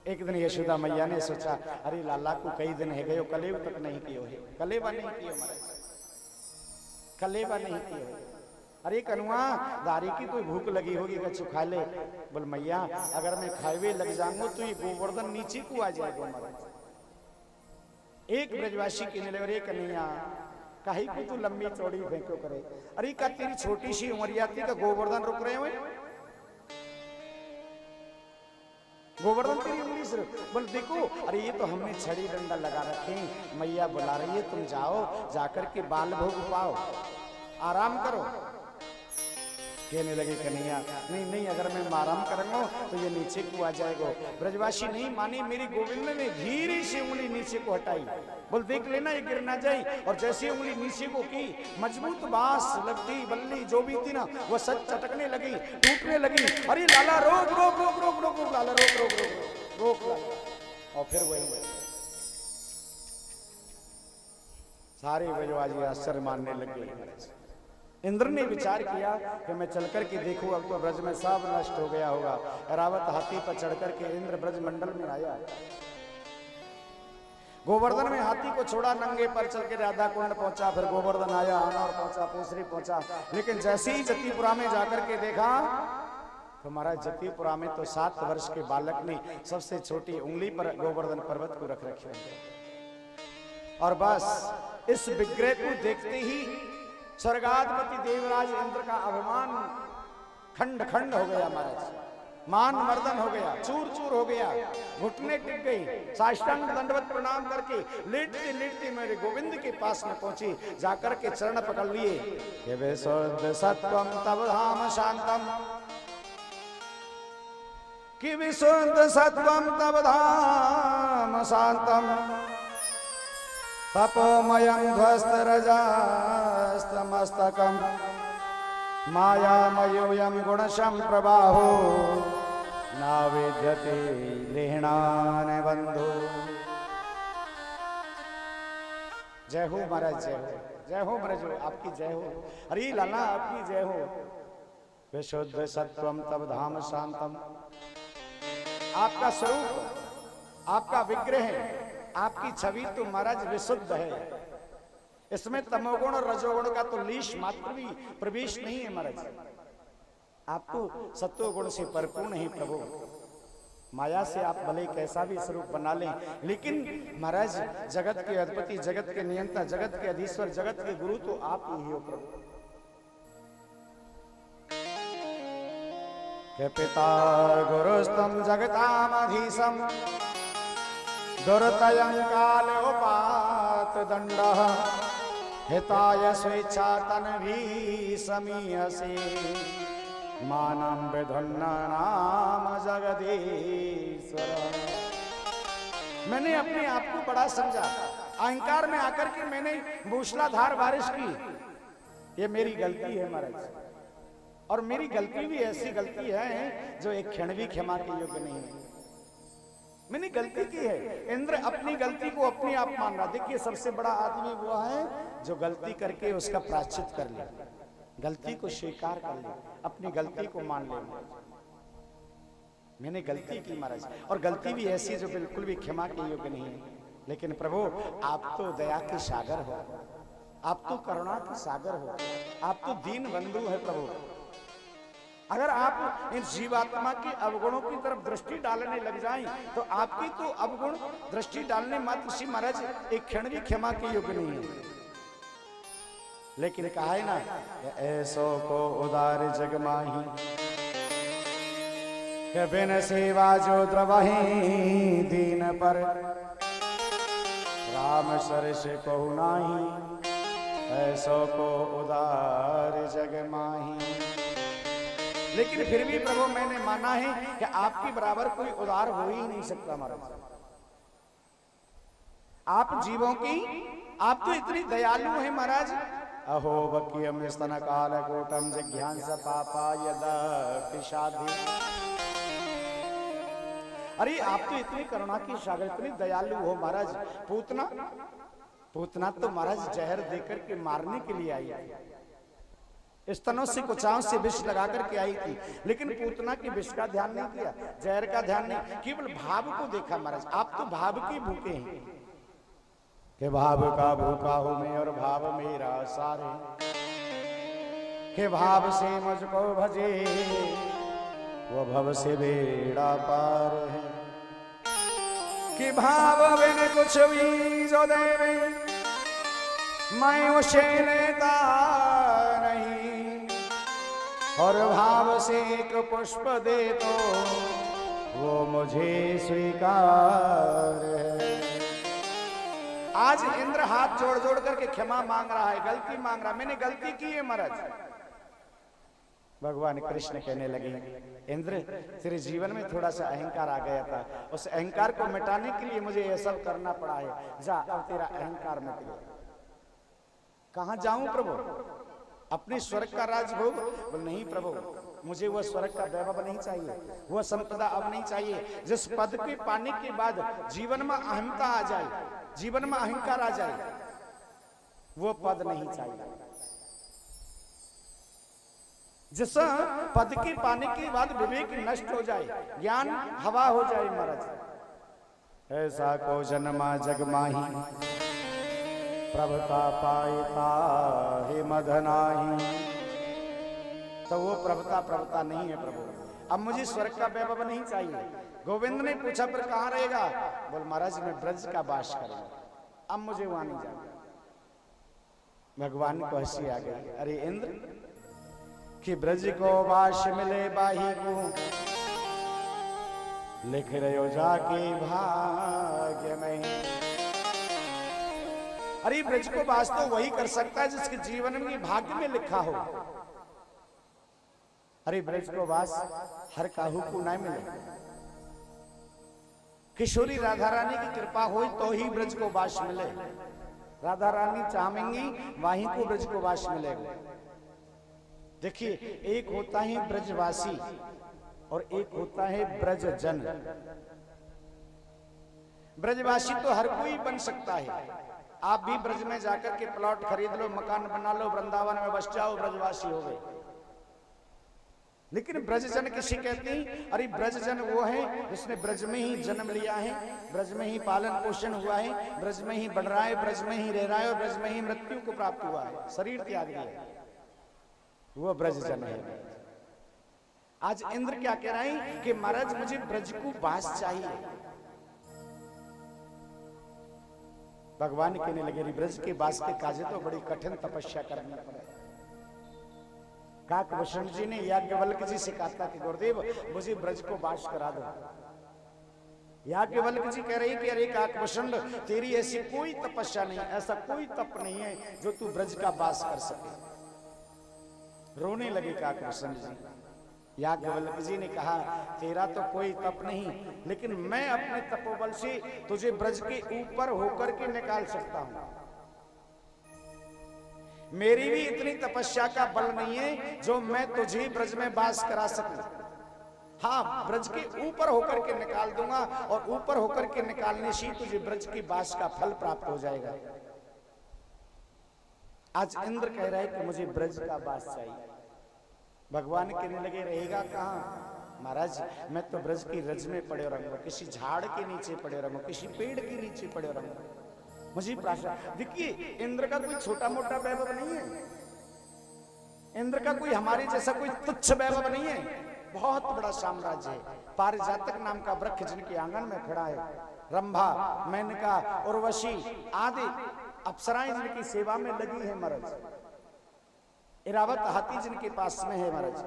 एक दिन यशोदा मैया ने सोचा, अरे लाला को कई दिन है गयो, कलेव तक नहीं कियो है। कलेवा नहीं कियो महाराज, कलेवा नहीं कियो। अरे कनुआ दारी की तो भूख लगी होगी, कछु खा ले। बोल मैया अगर मैं खावे लग जाऊंगा तो ये गोवर्धन नीचे को आ जाएगा महाराज। एक ब्रजवासी कहने लगे, अरे कन्हैया काहे को तू लंबी चौड़ी फेंको करे। अरे का तेरी छोटी सी उमरिया थी का गोवर्धन रुक रहे हुए। गोवर्धन तेरी उंगली से बोल देखो, अरे ये तो हमने छड़ी डंडा लगा रखे, मैया बुला रही है, तुम जाओ, जाकर के बाल भोग पाओ, आराम करो। कहने लगे कन्हैया नहीं नहीं, अगर मैं आराम करूंगा तो ये नीचे को आ जाएगा। ब्रजवासी नहीं मानी, मेरी गोविंद ने धीरे से उंगली नीचे को हटाई। बोल देख लेना ये गिर ना जाए। और जैसे उंगली नीचे को की, मजबूत बांस लगती बल्ली जो भी थी ना, वो सच चटकने लगी, टूटने लगी। अरे लाला रोक रोक रोक रोक रोक रोक लाला रोक रोक रोक रोक लाला। और फिर वही सारे ब्रजवासी आश्चर्य मानने लगे। इंद्र ने विचार किया कि मैं चलकर के देखूं, अब तो ब्रज में सब नष्ट हो गया होगा। रावत हाथी पर चढ़कर के इंद्र ब्रज मंडल में आया। गोवर्धन में हाथी को छोड़ा, नंगे पर चल के राधा कुंड पहुंचा। फिर गोवर्धन आया, अनौर पहुंचा, पूसरी पहुंचा। लेकिन जैसे ही जतिपुरा में जाकर के देखा तो महाराज जतिपुरा में तो 7 वर्ष के बालक ने सबसे छोटी उंगली पर गोवर्धन पर्वत को रख रखे। और बस इस विग्रह को देखते ही स्वर्गाधिपति देवराज इंद्र का अभिमान खंड खंड हो गया महाराज। मान मर्दन हो गया, चूर चूर हो गया, घुटने टिक गई। साष्टांग दंडवत प्रणाम करके लेटते लेटते मेरे गोविंद के पास में पहुंची। जाकर के चरण पकड़ लिए। ये विशुद्ध सत्वम तव धाम शांतम, कि विशुद्ध सत्वम तव धाम शांतम, तपोमयं ध्वस्तरजास्तमस्तकं, मायामयोऽयं गुणशं प्रबाहो, न विद्यते लेहणान बंधु। जय हो महाराज, जय हो, जय हो महाराज, आपकी जय हो। अरे लाला आपकी जय हो। विशुद्ध सत्वम तव धाम शांतम, आपका स्वरूप, आपका विग्रह है, आपकी छवि तो महाराज विशुद्ध है। इसमें तमोगुण और रजोगुण का तो लीश मात्र भी प्रवेश नहीं है महाराज। आप तो सत्वगुण से परिपूर्ण है प्रभु। माया से आप भले कैसा भी स्वरूप बना लें, लेकिन महाराज जगत के अधिपति, जगत के नियंता, जगत के अधीश्वर, जगत के गुरु तो आप ही हो प्रभु। के पिता गुरुस्तम जगतामधीशम, दुर्तयं कालोपात दंडः, हिताय स्वेच्छा तन्वी समीयसे, मानं विधुन्नाम जगदीश्वर। मैंने अपने आप को बड़ा समझा, अहंकार में आकर के मैंने मूसलाधार बारिश की। ये मेरी गलती है महाराज, और मेरी गलती भी ऐसी गलती है जो एक क्षण भी क्षमा के योग्य नहीं है। मैंने गलती की है। इंद्र अपनी गलती को अपने आप मान रहा। देखिए सबसे बड़ा आदमी वो है जो गलती करके उसका प्रायश्चित कर ले, गलती को स्वीकार कर ले, अपनी गलती को मान ले। मैंने गलती की महाराज, और गलती भी ऐसी जो बिल्कुल भी क्षमा के योग्य नहीं है। लेकिन प्रभु आप तो दया के सागर हो, आप तो करुणा के सागर हो, आप तो दीन बंधु है प्रभु। अगर आप इन जीवात्मा के अवगुणों की तरफ दृष्टि डालने लग जाएं तो आपकी तो अवगुण दृष्टि डालने मात्र श्री महाराज एक क्षण भी क्षमा के योग्य नहीं है। लेकिन कहा है ना, ऐसो को उदार जग माही के बिन सेवा जो द्रवही दीन पर राम सरस को नाही, ऐसो को उदार जग माही। लेकिन फिर भी प्रभु मैंने माना है कि आपके बराबर कोई उदार हो ही नहीं सकता महाराज। आप जीवों की, आप तो इतनी दयालु हैं महाराज। अहो बक्यम स्तन काल कोटम जिज्ञांस पापा यदा पिशाधि। अरे आप तो इतनी करुणा की सागर, इतनी दयालु हो महाराज। पूतना तो महाराज जहर देकर के मारने के लिए आई है, स्तनों से कुचाओं से विष लगा करके आई थी, लेकिन पूतना के विष का ध्यान नहीं किया, जहर का ध्यान नहीं, केवल भाव को देखा महाराज। आप तो भाव के भूखे हैं कि भाव का भूखा हूं मैं और भाव मेरा सारे, के भाव से मुझको भजे वो भव से बेड़ा पार है। कि भाव बिन कुछ भी जो देवे मैं उसे लेता नहीं, और भाव से एक पुष्प दे तो वो मुझे स्वीकार है। आज इंद्र हाथ जोड़ जोड़ करके क्षमा मांग रहा है, गलती मांग रहा, मैंने गलती की है महाराज। भगवान कृष्ण कहने लगे, इंद्र तेरे जीवन में थोड़ा सा अहंकार आ गया था, उस अहंकार को मिटाने के लिए मुझे यह सब करना पड़ा है। जा अब तेरा अहंकार मिट गया। कहां जाऊं प्रभु? अपने स्वर्ग का राजभोग? बोल नहीं प्रभु, मुझे वह स्वर्ग का वैभव नहीं चाहिए, वह संपदा अब नहीं चाहिए जिस पद के पाने के बाद जीवन में अहमता आ जाए, जीवन में अहंकार आ जाए, वो पद नहीं चाहिए। जिस पद के पाने के बाद विवेक नष्ट हो जाए, ज्ञान हवा हो जाए महाराज। ऐसा को जन्मा जग माही प्रभुता पायता हे मदनाही। तो वो प्रभुता नहीं है प्रभु। अब मुझे स्वर्ग का वैभव नहीं चाहिए। गोविंद ने पूछा पर कहां रहेगा? बोल महाराज मैं ब्रज का वास करूंगा, अब मुझे वहां नहीं जाना। भगवान को हंसी आ गई, अरे इंद्र कि ब्रज को वास मिले बाही को, लिख रहे हो जाके भाग्य में। अरे ब्रज को वास तो वही कर सकता है जिसके जीवन में भाग्य में लिखा हो। अरे ब्रज को वास हर काहू को ना मिले। किशोरी राधा रानी की कृपा हो तो ही ब्रज को वास मिले। राधा रानी चाहेंगी वहीं को ब्रज को वास मिलेगा। देखिए, एक होता है ब्रजवासी और एक होता है ब्रजजन। ब्रजवासी तो हर कोई बन सकता है। आप भी ब्रज में जाकर के प्लॉट खरीद लो, मकान बना लो, वृंदावन में बस जाओ, ब्रजवासी हो गए। लेकिन ब्रजजन किसे कहते हैं? अरे ब्रजजन वो है जिसने ब्रज में ही जन्म लिया है, ब्रज में ही पालन पोषण हुआ है, ब्रज में ही बढ़ रहा है, ब्रज में ही रह रहा है और ब्रज में ही मृत्यु को प्राप्त हुआ है, शरीर त्याग दिया, वो ब्रजजन है। आज इंद्र क्या कह रहा है कि महाराज मुझे ब्रज को वास चाहिए। भगवान कहने लगे, ब्रज के वास के काजे तो बड़ी कठिन तपस्या करनी पड़े। काकभूषण जी ने याज्ञवल्क्य जी से कहा था कि गुरुदेव मुझे ब्रज को वास करा दो। याज्ञवल्क्य जी कह रही कि अरे काकभूषण तेरी ऐसी कोई तपस्या नहीं, ऐसा कोई तप नहीं है जो तू ब्रज का वास कर सके। रोने लगे काकभूषण जी। याज्ञवल्क्य जी ने कहा तेरा तो कोई तप नहीं, लेकिन मैं अपने तपोबल से तुझे ब्रज के ऊपर होकर के निकाल सकता हूं। मेरी भी इतनी तपस्या का बल नहीं है जो मैं तुझे ब्रज में वास करा सकूं। हाँ, ब्रज के ऊपर होकर के निकाल दूंगा और ऊपर होकर के निकालने से तुझे ब्रज के वास का फल प्राप्त हो जाएगा। आज इंद्र कह रहा है कि मुझे ब्रज का वास चाहिए। भगवान कहने लगे रहेगा कहाँ? महाराज मैं तो ब्रज की रज में पड़े रहूंगा, किसी झाड़ के नीचे पड़े रहूंगा, किसी पेड़ के नीचे पड़े रहूंगा। मुझे प्राशा देखिए, इंद्र का कोई छोटा मोटा वैभव नहीं है। इंद्र का कोई हमारे जैसा कोई तुच्छ वैभव नहीं है, बहुत बड़ा साम्राज्य है। पारिजातक नाम का वृक्ष जिनके आंगन में खड़ा है, रंभा, मेनका, उर्वशी आदि अप्सराएं जिनकी सेवा में लगी है महाराज, इरावत हाथी जिनके पास में है महाराज,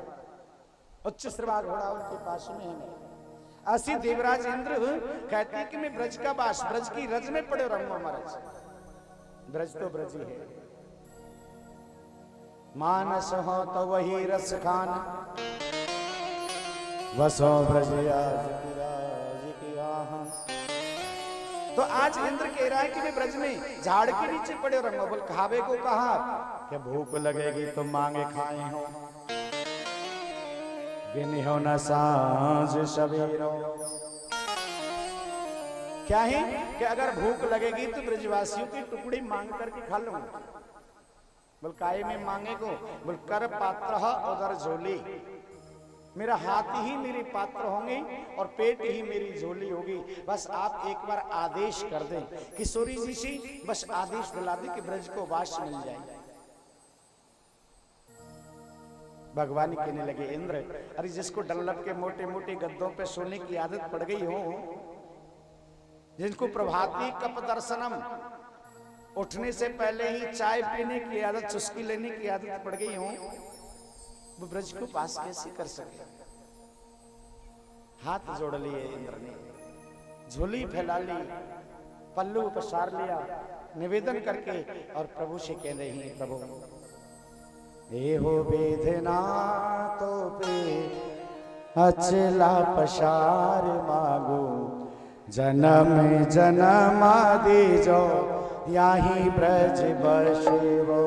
उच्च श्रवा घोड़ा उनके पास में है। ऐसी देवराज इंद्र कहते हैं कि मैं ब्रज का वास, ब्रज की रज में पड़े रहूंगा महाराज। ब्रज तो ब्रज ही है, मानस हो तो वही रस खान, वसो ब्रज तो आज इंद्र कह रहा है कि मैं ब्रज में झाड़ के नीचे पड़े रहूंगा। बोल खावे को कहा कि भूख लगेगी तो मांगे खाए हो, गिने हो न सांझ सवेरो। क्या है कि अगर भूख लगेगी तो ब्रजवासियों की टुकड़ी मांग करके खा लूंगा। बोल काय में मांगे को, बोल कर पात्र उधर झोली, मेरा हाथ ही मेरे पात्र होंगे और पेट ही मेरी झोली होगी। बस आप एक बार आदेश कर दें, किशोरी जी से बस आदेश दिला दें कि ब्रज को वास मिल जाए। भगवान कहने लगे इंद्र, अरे जिसको डल्लभ के मोटे मोटे गद्दों पे सोने की आदत पड़ गई हो, जिनको प्रभाती कप दर्शनम, उठने से पहले ही चाय पीने की आदत, चुस्की लेने की आदत पड़ गई हो, वो ब्रज को पास कैसे कर सके। हाथ जोड़ लिए इंद्र ने, झोली फैला ली, पल्लू पसार लिया निवेदन करके, और प्रभु से कह रहे हैं, प्रभु ये हो वेदना तो पे अचला पसार मांगो, जन्म जन्म दीजो यही ब्रज बसेवो।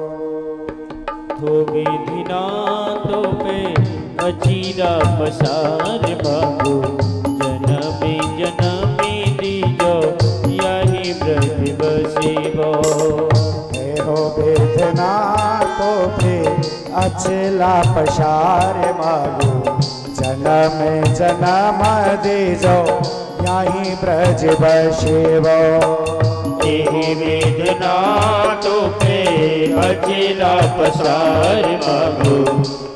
तो विधिना तो पे अचीरा पसार मांगो, जन्मे जन्मे दीजो यही ब्रज बसेवो। हो वेदना तो पे अचला पसार मांगो, जन्म जन्म दीजो यही ब्रज बसेवो। वेदना तो पे अचला पसार मांगो,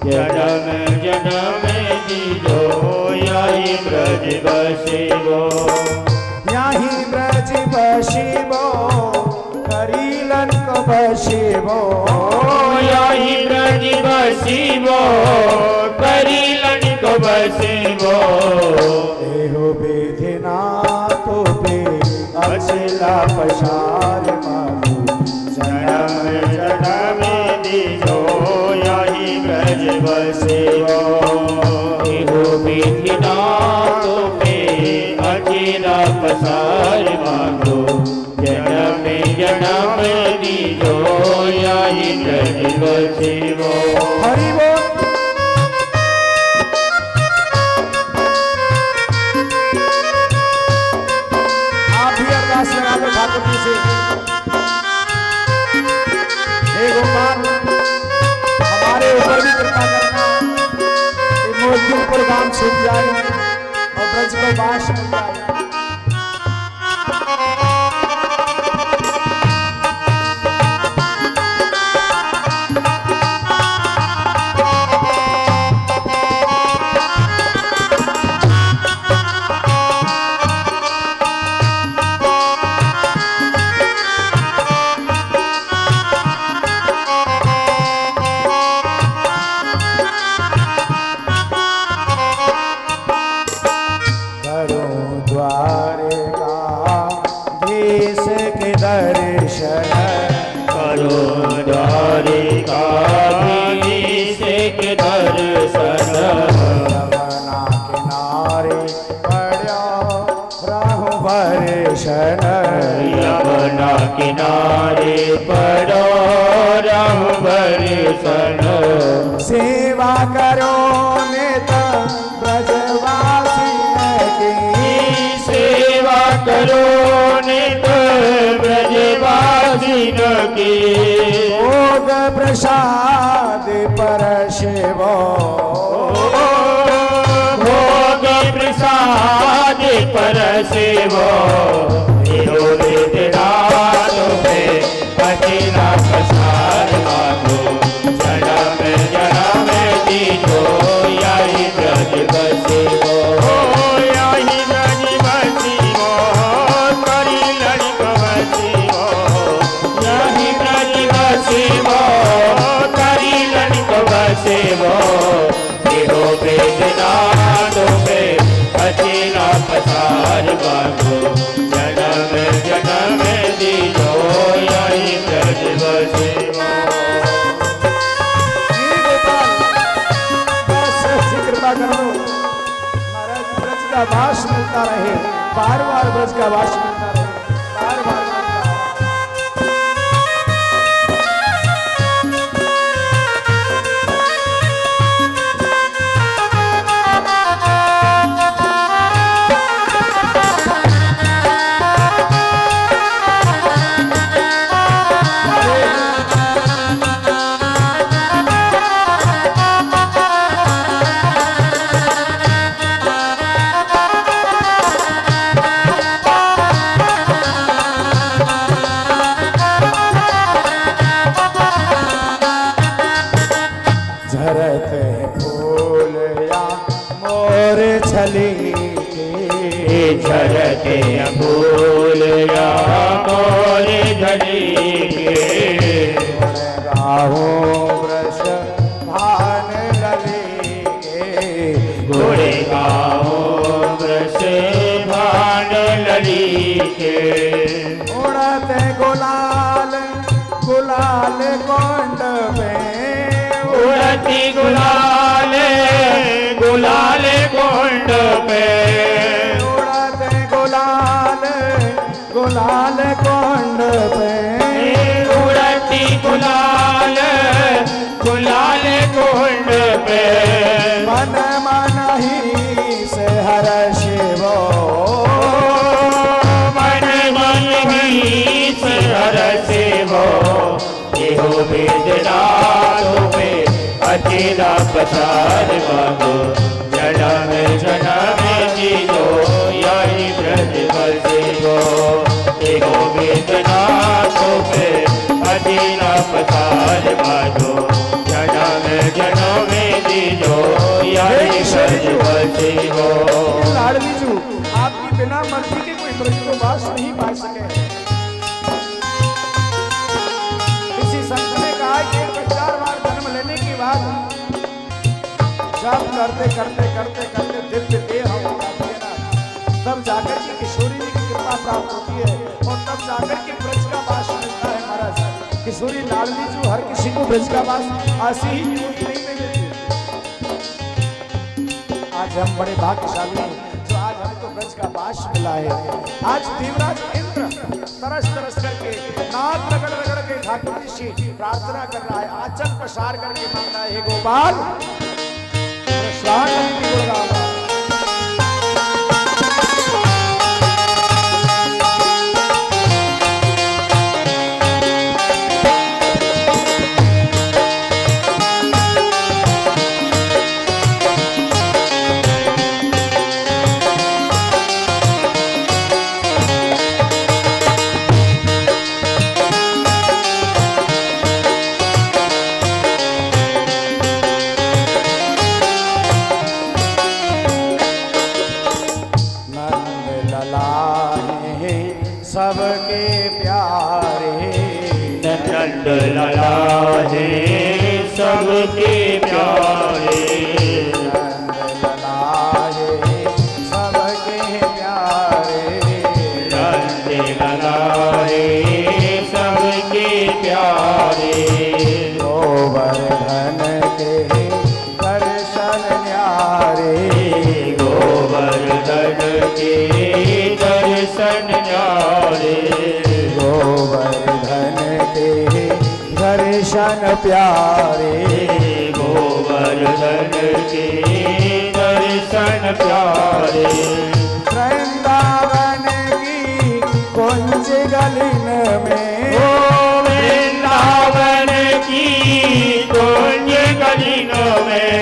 जन्म जन्म दीजो यही ब्रज बसेवो। यही ब्रज बसेवो, करीलन को बसेवो। यही ब्रज बसेवो, करीलन को बसेवो। एहो वेदना तो पे अचला पसार मांगो, जन्म जन्म दीजो यही ब्रज बसेवो। एहो विधिना तो पे अचला पसार मांगो, जन्म जन्म दीजो यही ब्रज बसेवो। हरि बोल। आप भी अरदास लगा दो ठाकुर जी से, हे गोपाल हमारे ऊपर भी कृपा करना, मोतीपुर गांव छूट जाए और ब्रज को वास मिल जाए। यमुना किनारे पड़ो राम बरसन। सेवा करो नित ब्रजवासी की, सेवा करो नित ब्रजवासी की। भोग प्रसाद परसेवो, भोग प्रसाद परसेवो। वेदना तो पे अचला पसार मांगो, जन्म जन्म पसार बाबू जन्म जन्म दीजो यही ब्रज बसे कृपा करो महाराज ब्रज का वास मिलता रहे बार बार ब्रज का वास मिलता रहे बार बार झरत है फूल या मोर छली के झरते फूल या मोर झड़ी के गाहो वृष भान लली के घोड़े गाओ वृष भान लड़ी के उड़त गुलाल गुलाल कोंड में उड़ती गुलाल गुलाल कोंड पे उड़त गुलाल गुलाल कोंड पे उड़ती गुलाल गुलाल कोंड पे मन मन ही से हर शिवो मन मन ही से हर शिवो हो वेदनाओं में अकेला पसार बाबू जन्म जन्म जीवो यही ब्रज बसेगो हो वेदनाओं में अकेला पसार बाबू जन्म जन्म जीवो यही ब्रज बसेगो। लाडली जू आपकी बिना मर्जी के कोई ब्रज को वास नहीं पा सके। संत ने कहा कि 4 बार जन्म लेने के बाद जब करते करते करते करते दिव्य देह हो जाती है ना तब जाकर के किशोरी जी की कृपा प्राप्त होती है और तब जाकर के ब्रज का वास मिलता है। महाराज किशोरी लाडली जो हर किसी को ब्रज का वास ऐसी ही नहीं दे देती। आज हम बड़े भाग्यशाली हैं जो आज हमको ब्रज का वास मिला है। आज देवराज इंद्र तरस तरस करके नाक रगड़ रगड़ के ठाकुर जी से प्रार्थना कर रहा है, आंचल पसार करके मांग रहा है, हे गोपाल श्रावण नहीं बिगड़ेगा। सबके प्यारे नंद लाला है सबके प्यारे नंद लाला है सबके प्यारे नंद लाला है सबके प्यारे गोवर्धन के दर्शन न्यारे गोवर्धन के दर्शन न्यारे गोवर्धन के दर्शन प्यारे गोवर्धन के दर्शन प्यारे वृंदावन की कुंज गलिन में ओ वृंदावन की कुंज गलिन में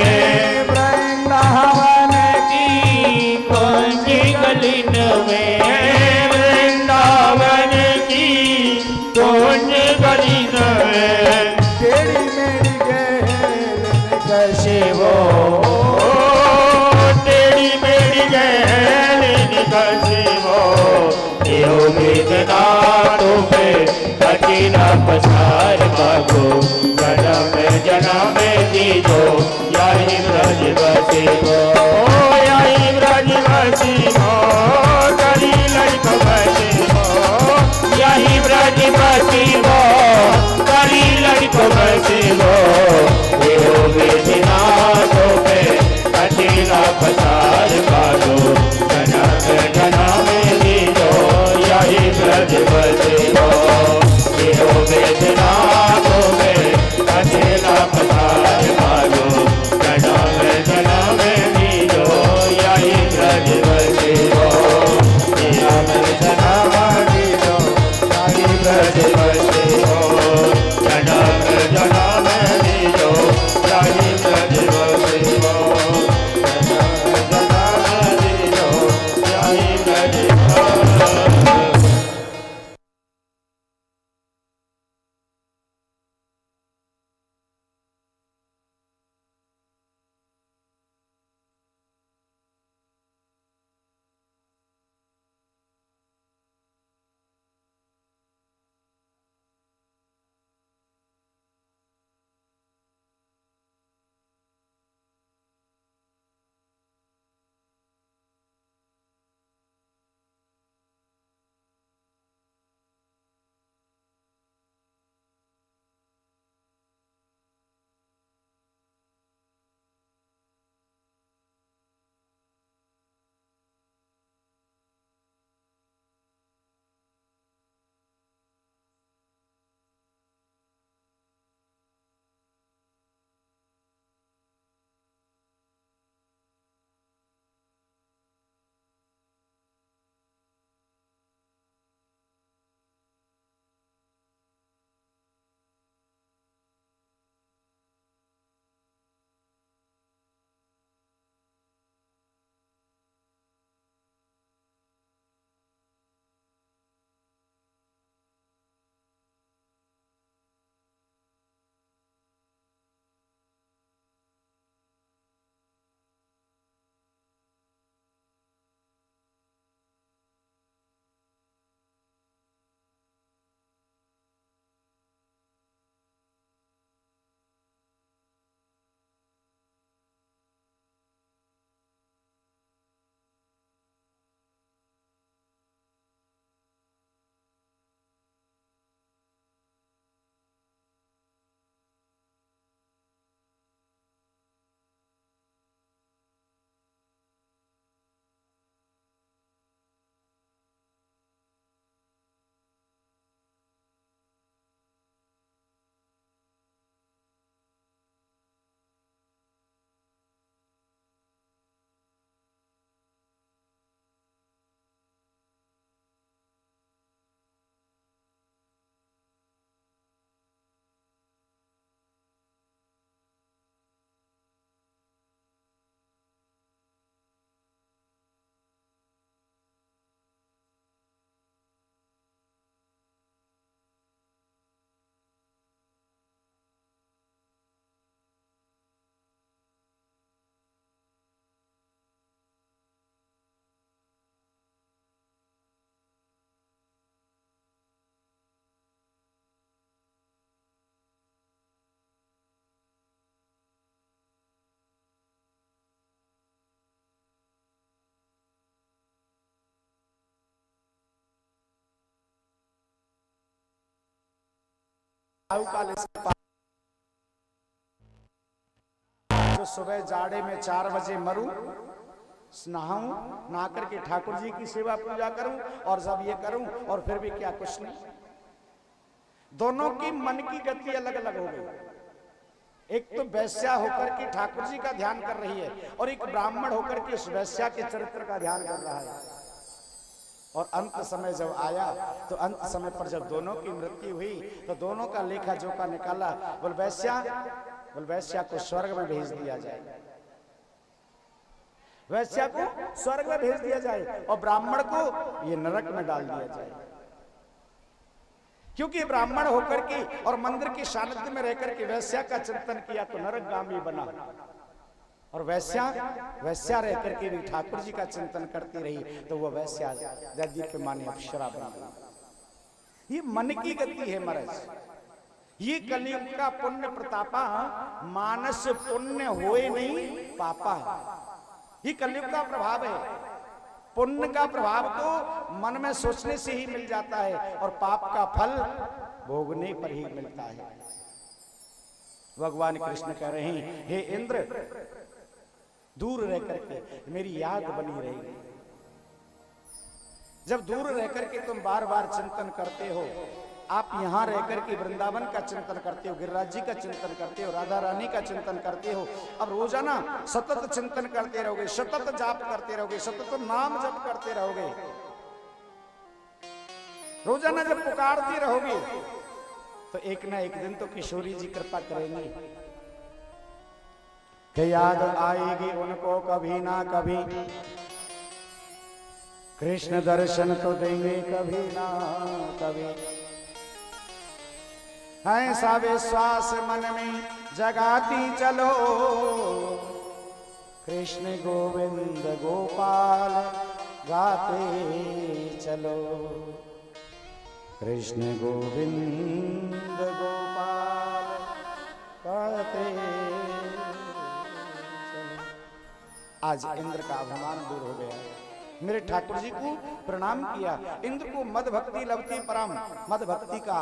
वृंदावन की कुंज गलिन में वृंदावन की कुंज गलिन में तेरी मेरी गैल शिवो तेरी मेरी गैल शिवो यो वेदनाओं में अकेला पसार बाबू जन्म जन्म दीजो यही ब्रज बसेगो यही ब्रज बसेगो ब्रजवती हो जन्म जन्म लीलो जाहि ब्रजवती हो जन्म जन्म लीलो जाहि ब्रजवती। जो सुबह जाड़े में 4 बजे मरूं, नहाऊं, नहा करके ठाकुर जी की सेवा पूजा करूं और जब ये करूं और फिर भी क्या कुछ नहीं। दोनों की मन की गति अलग अलग हो गई। एक तो वैश्या होकर के ठाकुर जी का ध्यान कर रही है और एक ब्राह्मण होकर के उस वैश्या के चरित्र का ध्यान कर रहा है। और अंत समय जब आया तो अंत समय पर जब दोनों की मृत्यु हुई तो दोनों का लेखा जोखा निकाला। बोल वैश्या को स्वर्ग में भेज दिया जाए, वैश्या को स्वर्ग में भेज दिया जाए और ब्राह्मण को ये नरक में डाल दिया जाए। क्योंकि ब्राह्मण होकर के और मंदिर के सानिध्य में रहकर के वैश्या का चिंतन किया तो नरकगामी बना, और वैश्या रह करके भी ठाकुर जी का चिंतन करती रही तो वह वैश्या यज्ञ के माने अप्सरा बन गई। ये मन की गति है महाराज। ये कलयुग का पुण्य प्रतापा, मानस पुण्य होए नहीं पापा। ये कलयुग का प्रभाव है। पुण्य का प्रभाव तो मन में सोचने से ही मिल जाता है और पाप का फल भोगने पर ही मिलता है। भगवान कृष्ण कह रहे हैं, हे इंद्र, दूर रह करके मेरी याद बनी रहेगी। जब दूर रह करके तुम बार बार चिंतन करते हो, आप यहां रहकर के वृंदावन का चिंतन करते हो, गिरिराज जी का चिंतन करते हो, राधा रानी का चिंतन करते हो, अब रोजाना सतत चिंतन करते रहोगे, सतत जाप करते रहोगे, सतत नाम जप करते रहोगे रोजाना जब पुकारती रहोगी तो एक ना एक दिन तो किशोरी जी कृपा करेंगी कि याद आएगी उनको कभी ना कभी, कृष्ण दर्शन तो देंगे कभी ना कभी। ऐसा विश्वास मन में जगाती चलो, कृष्ण गोविंद गोपाल गाते चलो, कृष्ण गोविंद गोपाल गाते चलो। आज इंद्र का अभिमान दूर हो गया, मेरे ठाकुर जी को प्रणाम किया, इंद्र को मद भक्ति लवती परम, मद भक्ति का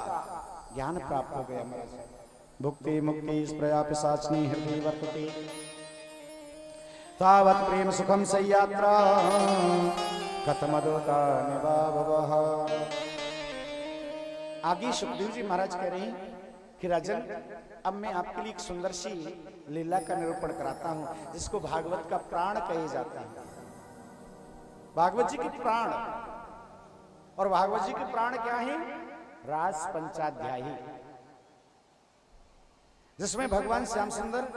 ज्ञान प्राप्त हो गया। महाराज भुक्ति मुक्ति स्प्रया पिशाचनी हृदय वर्तते, तावत् प्रेम सुखम सयात्रा कथमदोता निभावः। आगे सुखदेव जी महाराज कह रहे हैं कि राजन, अब मैं आपके लिए एक सुंदर सी लीला का निरूपण कराता हूं, जिसको भागवत का प्राण कहे जाता है। भागवत जी के प्राण, और भागवत जी के प्राण क्या है? रास पंचाध्यायी, जिसमें भगवान श्याम सुंदर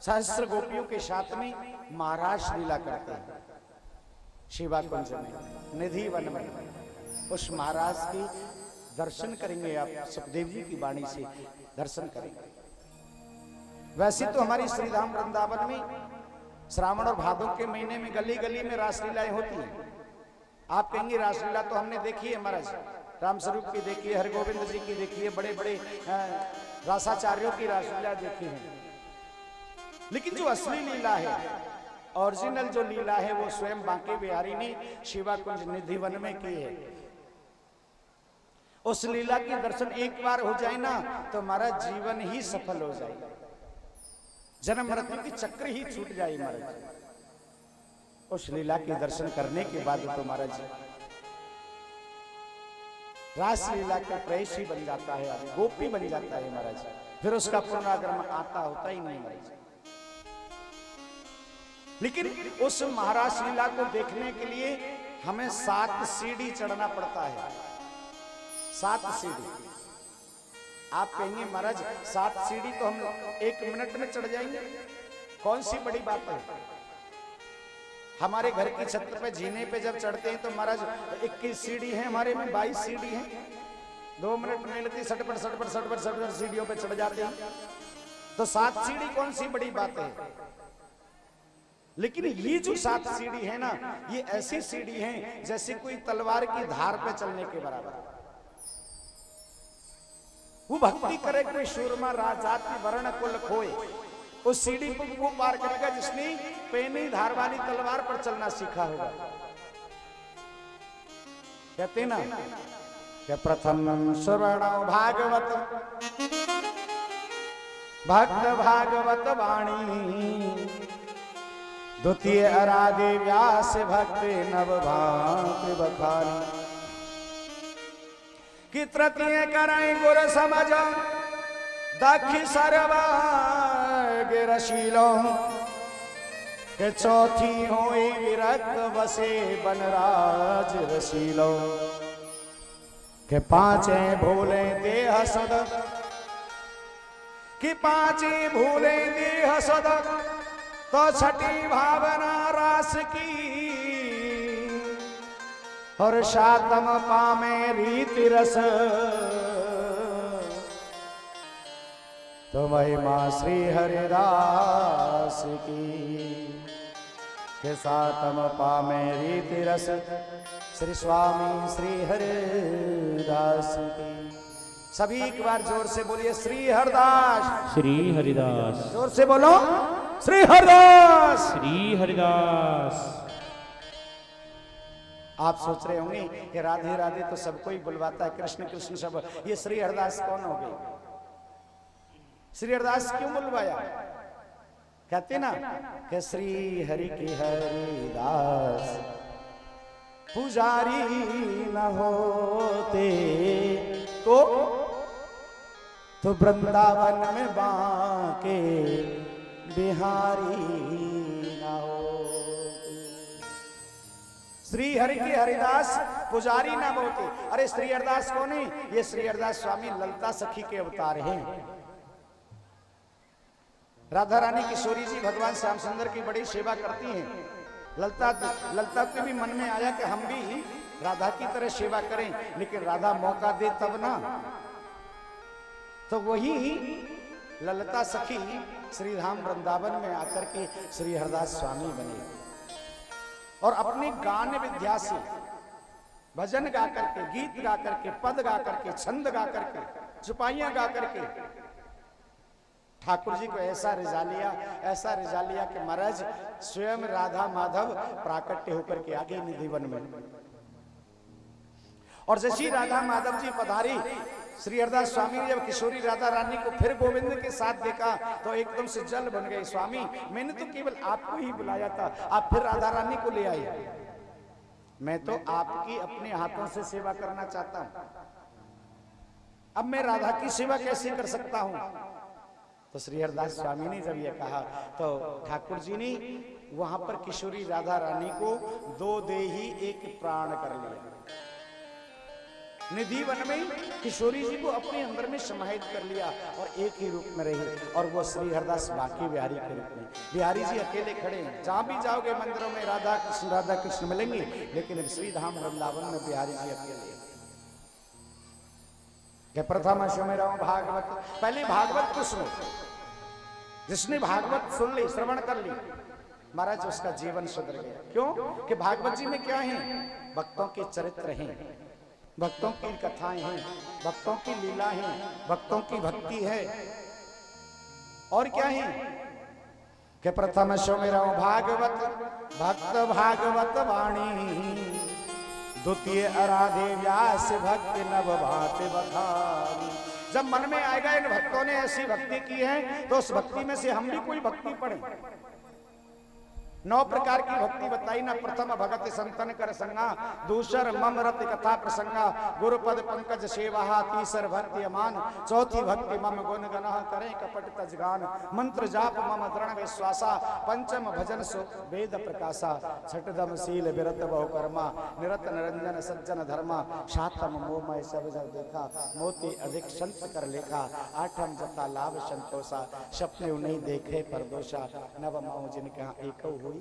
सहस्त्र गोपियों के साथ में महाराज लीला करते हैं। शिवा कुंज में, निधि वन में, उस महाराज की दर्शन करेंगे आप, सुखदेव जी की वाणी से दर्शन करेंगे। वैसे तो हमारी श्रीधाम वृंदावन में श्रावण और भादों के महीने में गली गली में रासलीलाएं होती हैं। आप कहेंगे रासलीला तो हमने देखी है महाराज, राम स्वरूप की देखी है, हरगोविंद जी की देखी है, बड़े बड़े रासाचार्यों की रासलीला देखी है। लेकिन जो असली लीला है, ओरिजिनल जो लीला है, वो स्वयं बांके बिहारी ने शिवा कुंज निधि वन में की है। उस लीला के दर्शन एक बार हो जाए ना तो हमारा जीवन ही सफल हो जाए, जन्म मृत्यु की चक्र ही छूट जाए महाराज। उस लीला के दर्शन करने के बाद तो महाराज रास लीला का प्रेयसी बन जाता है, गोपी बन जाता है महाराज, फिर उसका पुनरागमन आता होता ही नहीं महाराज। लेकिन उस महाराज लीला को देखने के लिए हमें 7 सीढ़ी चढ़ना पड़ता है। 7 सीढ़ी। आप कहेंगे महाराज 7 सीढ़ी तो हम 1 मिनट में चढ़ जाएंगे, कौन सी बड़ी बात है? हमारे घर की छत पे जीने पे जब चढ़ते हैं तो महाराज 21 सीढ़ी है, हमारे में 22 सीढ़ी है, 2 मिनट में लगती, सटपट सीढ़ियों पे चढ़ जाते हैं। तो 7 सीढ़ी कौन सी बड़ी बात है? लेकिन ये जो 7 सीढ़ी है ना, ये ऐसी सीढ़ी है जैसे कोई तलवार की धार पे चलने के बराबर। वो भक्ति करे कोई शूरमा राजाति वर्ण कुल खोए, उस सीढ़ी को वो पार करेगा जिसने पैनी धार वाली तलवार पर चलना सीखा होगा। कहते ना कि प्रथम श्रवण भागवत भक्त भागवत वाणी, द्वितीय आराधे व्यास भक्त नव भांति बखानी, कि तृतीय कराई गुर समझ दक्षि सर्वाग रशीलो, के चौथी होई विरक्त बसे बनराज रसीलो, के पांचे भूले देह सद, कि पांचे भूले देह सद, तो छठी भावना रास की, और सातम पामे रीति रस, तो महिमा श्री हरिदास की, के सातम पामे रीति रस, श्री स्वामी श्री हरिदास की। सभी एक बार जोर से बोलिए श्री हरिदास, श्री हरिदास, जोर से बोलो श्री हरिदास, श्री हरिदास। आप सोच रहे होंगे कि राधे राधे तो सबको ही बुलवाता है, कृष्ण कृष्ण सब, ये श्री हरिदास कौन हो गए? श्री हरिदास क्यों बुलवाया? कहते ना कि श्री हरि के हरिदास पुजारी न होते तो वृंदावन में बांके बिहारी ना हो। श्री हरि के हरिदास पुजारी ना बोलते। अरे श्री हरदास कौन है? ये श्री हरदास स्वामी ललता सखी के अवतार हैं। राधा रानी किशोरी जी भगवान श्याम सुंदर की बड़ी सेवा करती हैं। ललता के भी मन में आया कि हम भी राधा की तरह सेवा करें, लेकिन राधा मौका दे तब ना। तो वही ललता सखी श्री धाम वृंदावन में आकर के श्री हरदास स्वामी बने और अपनी गान विद्या से भजन गा करके, गीत गा करके, पद गा करके, छंद गा करके, चुपाइयां गा करके ठाकुर जी को ऐसा रिझा लिया कि महाराज स्वयं राधा माधव प्राकट्य होकर के आगे निधिवन में। और जैसी राधा माधव जी पधारी, श्री हरदास स्वामी ने जब किशोरी राधा रानी को फिर गोविंद के साथ देखा तो एकदम से जल बन गए। स्वामी मैंने तो केवल आपको ही बुलाया था, आप फिर राधा रानी को ले आए। मैं तो आपकी अपने हाथों से सेवा करना चाहता हूं, अब मैं राधा की सेवा कैसे कर सकता हूं? तो श्री हरदास स्वामी ने जब ये कहा तो ठाकुर जी ने वहां पर किशोरी राधा रानी को दो देही एक प्राण कर लिया। निधि वन में किशोरी जी को अपने अंदर में समाहित कर लिया और एक ही रूप में रही, और वो श्री हरदास बाकी बिहारी के रूप में। बिहारी जी अकेले खड़े हैं। जहां भी जाओगे मंदिरों में राधा कृष्ण मिलेंगे, लेकिन श्री धाम वृंदावन में बिहारी जी अकेले। प्रथम सुमिरौ भागवत, पहले भागवत को सुनो। जिसने भागवत सुन ली, श्रवण कर ली, महाराज उसका जीवन सुधर गया। क्यों? कि भागवत जी में क्या है? भक्तों के चरित्र हैं, भक्तों की कथाएं हैं, भक्तों की लीला है, भक्तों की भक्ति है। और क्या है? कि प्रथम सुमिरौ भागवत भक्त भागवत वाणी, द्वितीय आराधे व्यास भक्ति नव भाति बखानी। जब मन में आएगा इन भक्तों ने ऐसी भक्ति की है तो उस भक्ति में से हम भी कोई भक्ति पढ़े। 9 प्रकार की भक्ति बताई ना। प्रथम भगत संतन कर संगा, दूसर मम रति कथा प्रसंगा, गुरुपद पंकज सेवा, तीसर भक्ति अमान, चौथी भक्ति मम गुण गना, करें कपट तजगान, मंत्र जाप मम दृढ़ विश्वासा, पंचम भजन सो वेद प्रकाशा, छठदम शील विरत बहु कर्मा, निरत निरंजन सज्जन धर्मा, सातम मोह सब जग देखा, मोती अधिक संत कर लेखा, आठम जता लाभ संतोषा, सपने नहीं देखे परदोषा, नवम जिनका एक हुई,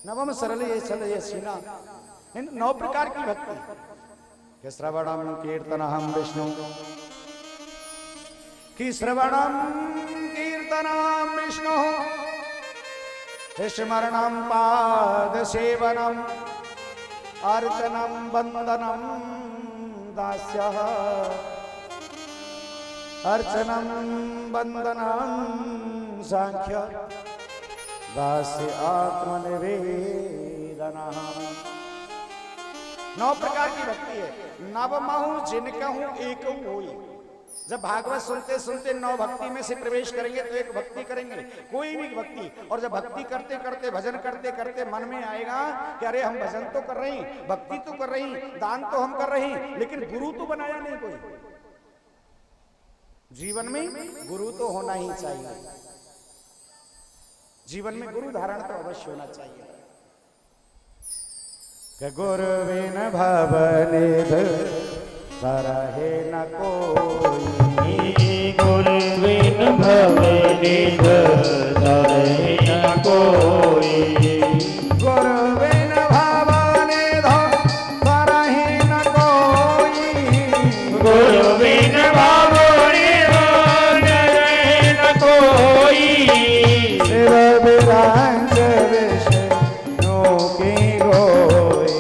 नवम सरल ये चल ये सीना। इन 9 प्रकार की भक्ति कि श्रवणम कीर्तनम विष्णु, कि श्रवणम कीर्तनम विष्णु, स्मरणम पाद सेवनम, अर्चनम वंदनम दास्यः, अर्चनम वंदनम सांख्य दास्य आत्मनिवेदना। 9 प्रकार की भक्ति है। नवमहु जिनकहु एक होई। जब भागवत सुनते सुनते 9 भक्ति में से प्रवेश करेंगे तो एक भक्ति करेंगे, कोई भी भक्ति। और जब भक्ति करते करते, भजन करते करते मन में आएगा कि अरे हम भजन तो कर रहे हैं, भक्ति तो कर रहे हैं, दान तो हम कर रहे हैं, लेकिन गुरु तो बनाया नहीं कोई। जीवन में गुरु तो होना ही चाहिए, जीवन में गुरु धारण तो अवश्य होना चाहिए। गुरु बिन भवनिध सरहे न कोई, गुरु बिन भवनिध सरहे न कोई, गुरु बिन भवनिध सरहे न कोई, गुरु बिन भवनिध सरहे न कोई, शिव विरांच विष्णु की गोई,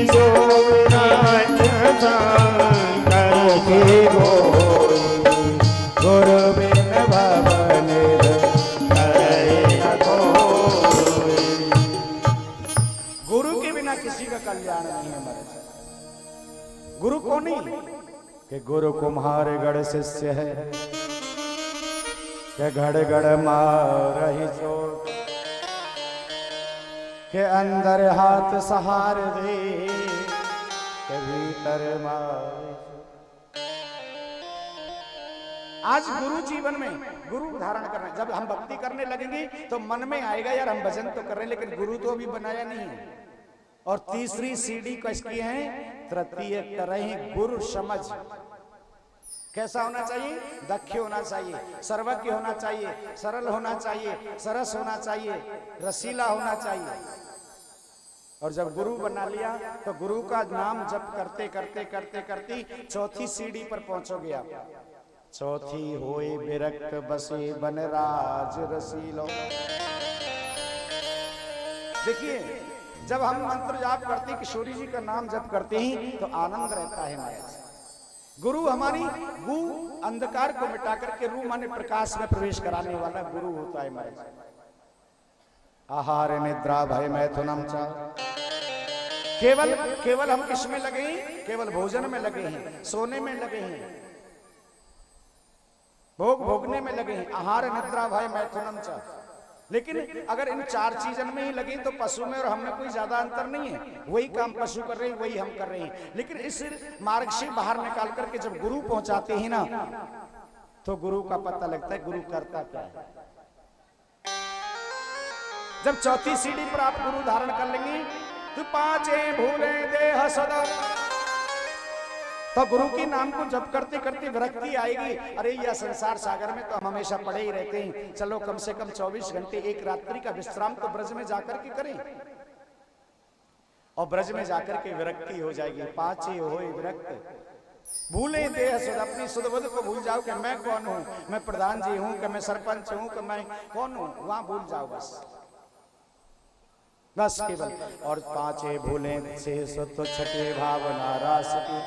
सो विरांच शंकर की गोई, गुरु बिन भवनिध सरहे न कोई। गुरु के बिना किसी का कल्याण नहीं है महाराज। गुरु को नहीं कि गुरु कुम्हार गढ़ शिष्य है, के घड़ घड़ मार ही चोट, के अंदर हाथ सहार दे, के भीतर मार। आज गुरु जीवन में गुरु धारण करना। जब हम भक्ति करने लगेंगे तो मन में आएगा यार हम भजन तो कर रहे हैं, लेकिन गुरु तो अभी बनाया नहीं है। और तीसरी सीढ़ी किसकी है? तृतीय करहि गुरु समझ। कैसा होना चाहिए? दक्ष होना चाहिए, सर्वज्ञ होना चाहिए, सरल होना चाहिए, सरस होना चाहिए, रसीला होना चाहिए। और जब गुरु बना लिया तो गुरु का नाम जप करते करते करते करते चौथी सीढ़ी पर पहुंचोगे आप। चौथी होए विरक्त बसे बनराज रसीलो। देखिए, जब हम मंत्र जाप करते हैं, किशोरी जी का नाम जप करते हैं तो आनंद रहता है महाराज। गुरु हमारी गु अंधकार को मिटा करके रू माने प्रकाश में प्रवेश कराने वाला गुरु होता है महाराज। आहार निद्रा भय मैथुनम च। केवल हम किसमें लगे हैं? केवल भोजन में लगे हैं, सोने में लगे हैं, भोग भोगने में लगे हैं। आहार निद्रा भय मैथुनम च। लेकिन अगर इन चार चीजन में ही लगे तो पशु में और हमें कोई ज्यादा अंतर नहीं है। वही काम पशु कर रहे हैं, वही हम कर रहे हैं। लेकिन इस मार्ग से बाहर निकाल करके जब गुरु पहुंचाते हैं ना, तो गुरु का पता लगता है गुरु करता क्या है। जब चौथी सीढ़ी पर आप गुरु धारण कर लेंगे तो पांचे भूले देह सदा, तो गुरु के नाम को जप करते करते विरक्ति आएगी। अरे यह संसार सागर में तो हम हमेशा पड़े ही रहते हैं, चलो कम से कम 24 घंटे एक रात्रि का विश्राम तो ब्रज में जाकर के करें। और ब्रज में जाकर के विरक्ति हो जाएगी। पांचे होए विरक्त भूले देह सुध, अपनी सुध बुध को भूल जाओ कि मैं कौन हूं, मैं प्रधान जी हूं कि मैं सरपंच हूं कि मैं कौन हूं, वहां भूल जाओ बस केवल। और पांचे भूले से तो छठे भावना रास की।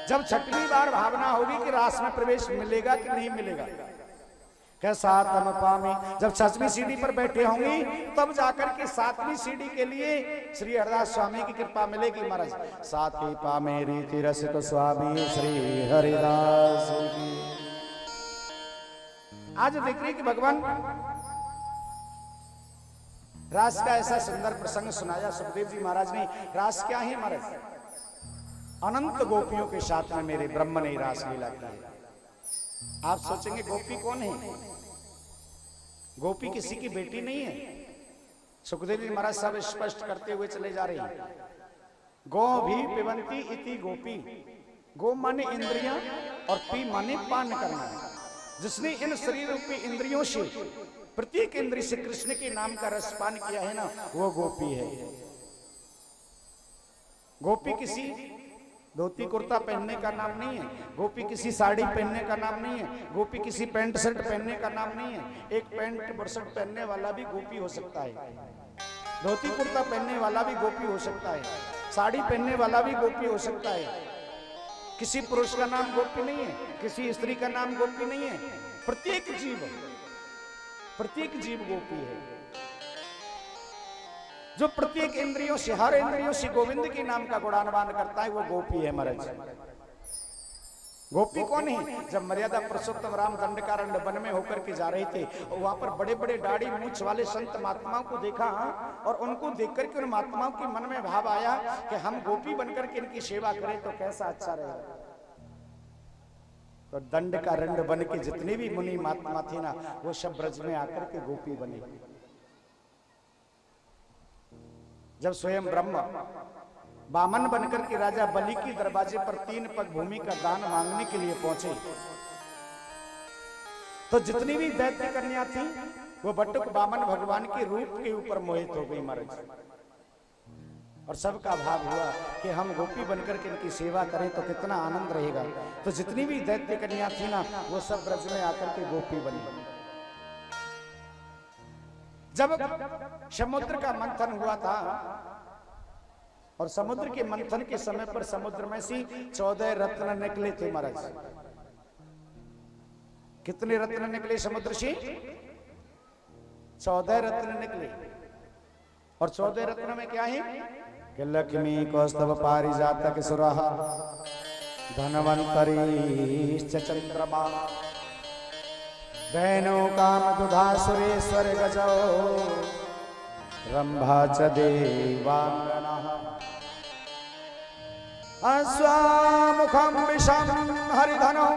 जब छठवीं बार भावना होगी कि रास में प्रवेश मिलेगा कि नहीं मिलेगा, कैसा तम पामी, जब 6वीं सीढ़ी पर बैठे होंगी तब जाकर के 7वीं सीढ़ी के लिए श्री हरिदास स्वामी की कृपा मिलेगी महाराज। सातवीं पामे रीति रसिक स्वामी श्री हरिदास की। आज देख रहे कि भगवान रास का ऐसा सुंदर प्रसंग सुनाया सुखदेव जी महाराज ने। रास क्या है महाराज? अनंत गोपियों के साथ में मेरे ब्रह्म ने रास लीला की है। आप सोचेंगे गोपी कौन है? गोपी किसी की बेटी नहीं है। सुखदेव जी महाराज सब स्पष्ट करते हुए चले जा रहे हैं। गौ भी पिबंती इति गोपी। गो माने इंद्रियां और पी माने पान करना। जिसने इन शरीर रूपी इंद्रियों से, प्रत्येक इंद्रिय से कृष्ण के नाम का रसपान किया है ना, वो गोपी है। गोपी किसी धोती कुर्ता पहनने का नाम नहीं है। गोपी किसी साड़ी पहनने का नाम नहीं है। गोपी किसी पैंट शर्ट पहनने का नाम नहीं है। एक पैंट शर्ट पहनने वाला भी गोपी हो सकता है, धोती कुर्ता पहनने वाला भी गोपी हो सकता है, साड़ी पहनने वाला भी गोपी हो सकता है। किसी पुरुष का नाम गोपी नहीं है, किसी स्त्री का नाम गोपी नहीं है। प्रत्येक जीव गोपी है। जो प्रत्येक इंद्रियों से, हर इंद्रियों से गोविंद के नाम का गुणान्वान करता है, वो गोपी है महाराज। गोपी कौन है? जब मर्यादा पुरुषोत्तम राम दंडकारण्य वन में होकर के जा रहे थे, और वहां पर बड़े बड़े दाढ़ी मूंछ वाले संत महात्माओं को देखा, और उनको देख करके उन महात्माओं के मन में भाव आया कि हम गोपी बनकर के इनकी सेवा करें तो कैसा अच्छा रहेगा। तो दंडकारण्य वन के जितने भी मुनि महात्मा थे ना, वो सब ब्रज में आकर के गोपी बने। जब स्वयं ब्रह्म बामन बनकर के राजा बलि के दरवाजे पर 3 पग भूमि का दान मांगने के लिए पहुंचे, तो जितनी भी दैत्य कन्या थी वो बटुक बामन भगवान के रूप के ऊपर मोहित हो गई महाराज। और सबका भाव हुआ कि हम गोपी बनकर के इनकी सेवा करें तो कितना आनंद रहेगा। तो जितनी भी दैत्य कन्या थी ना, वो सब ब्रज में आकर के गोपी बनी। जब समुद्र का मंथन हुआ था, और समुद्र के मंथन के समय पर समुद्र में से 14 रत्न निकले थे महाराज। कितने रत्न निकले समुद्र से? 14 रत्न निकले। और 14 रत्न में क्या है कि लक्ष्मी कौस्तभ पारिजातक सुरहा धनवंतरी चंद्रमा वैनो काम दुधा सुरेश्वर गजो रंभा च देवांगना अस्वामुखम विषम हरिधनो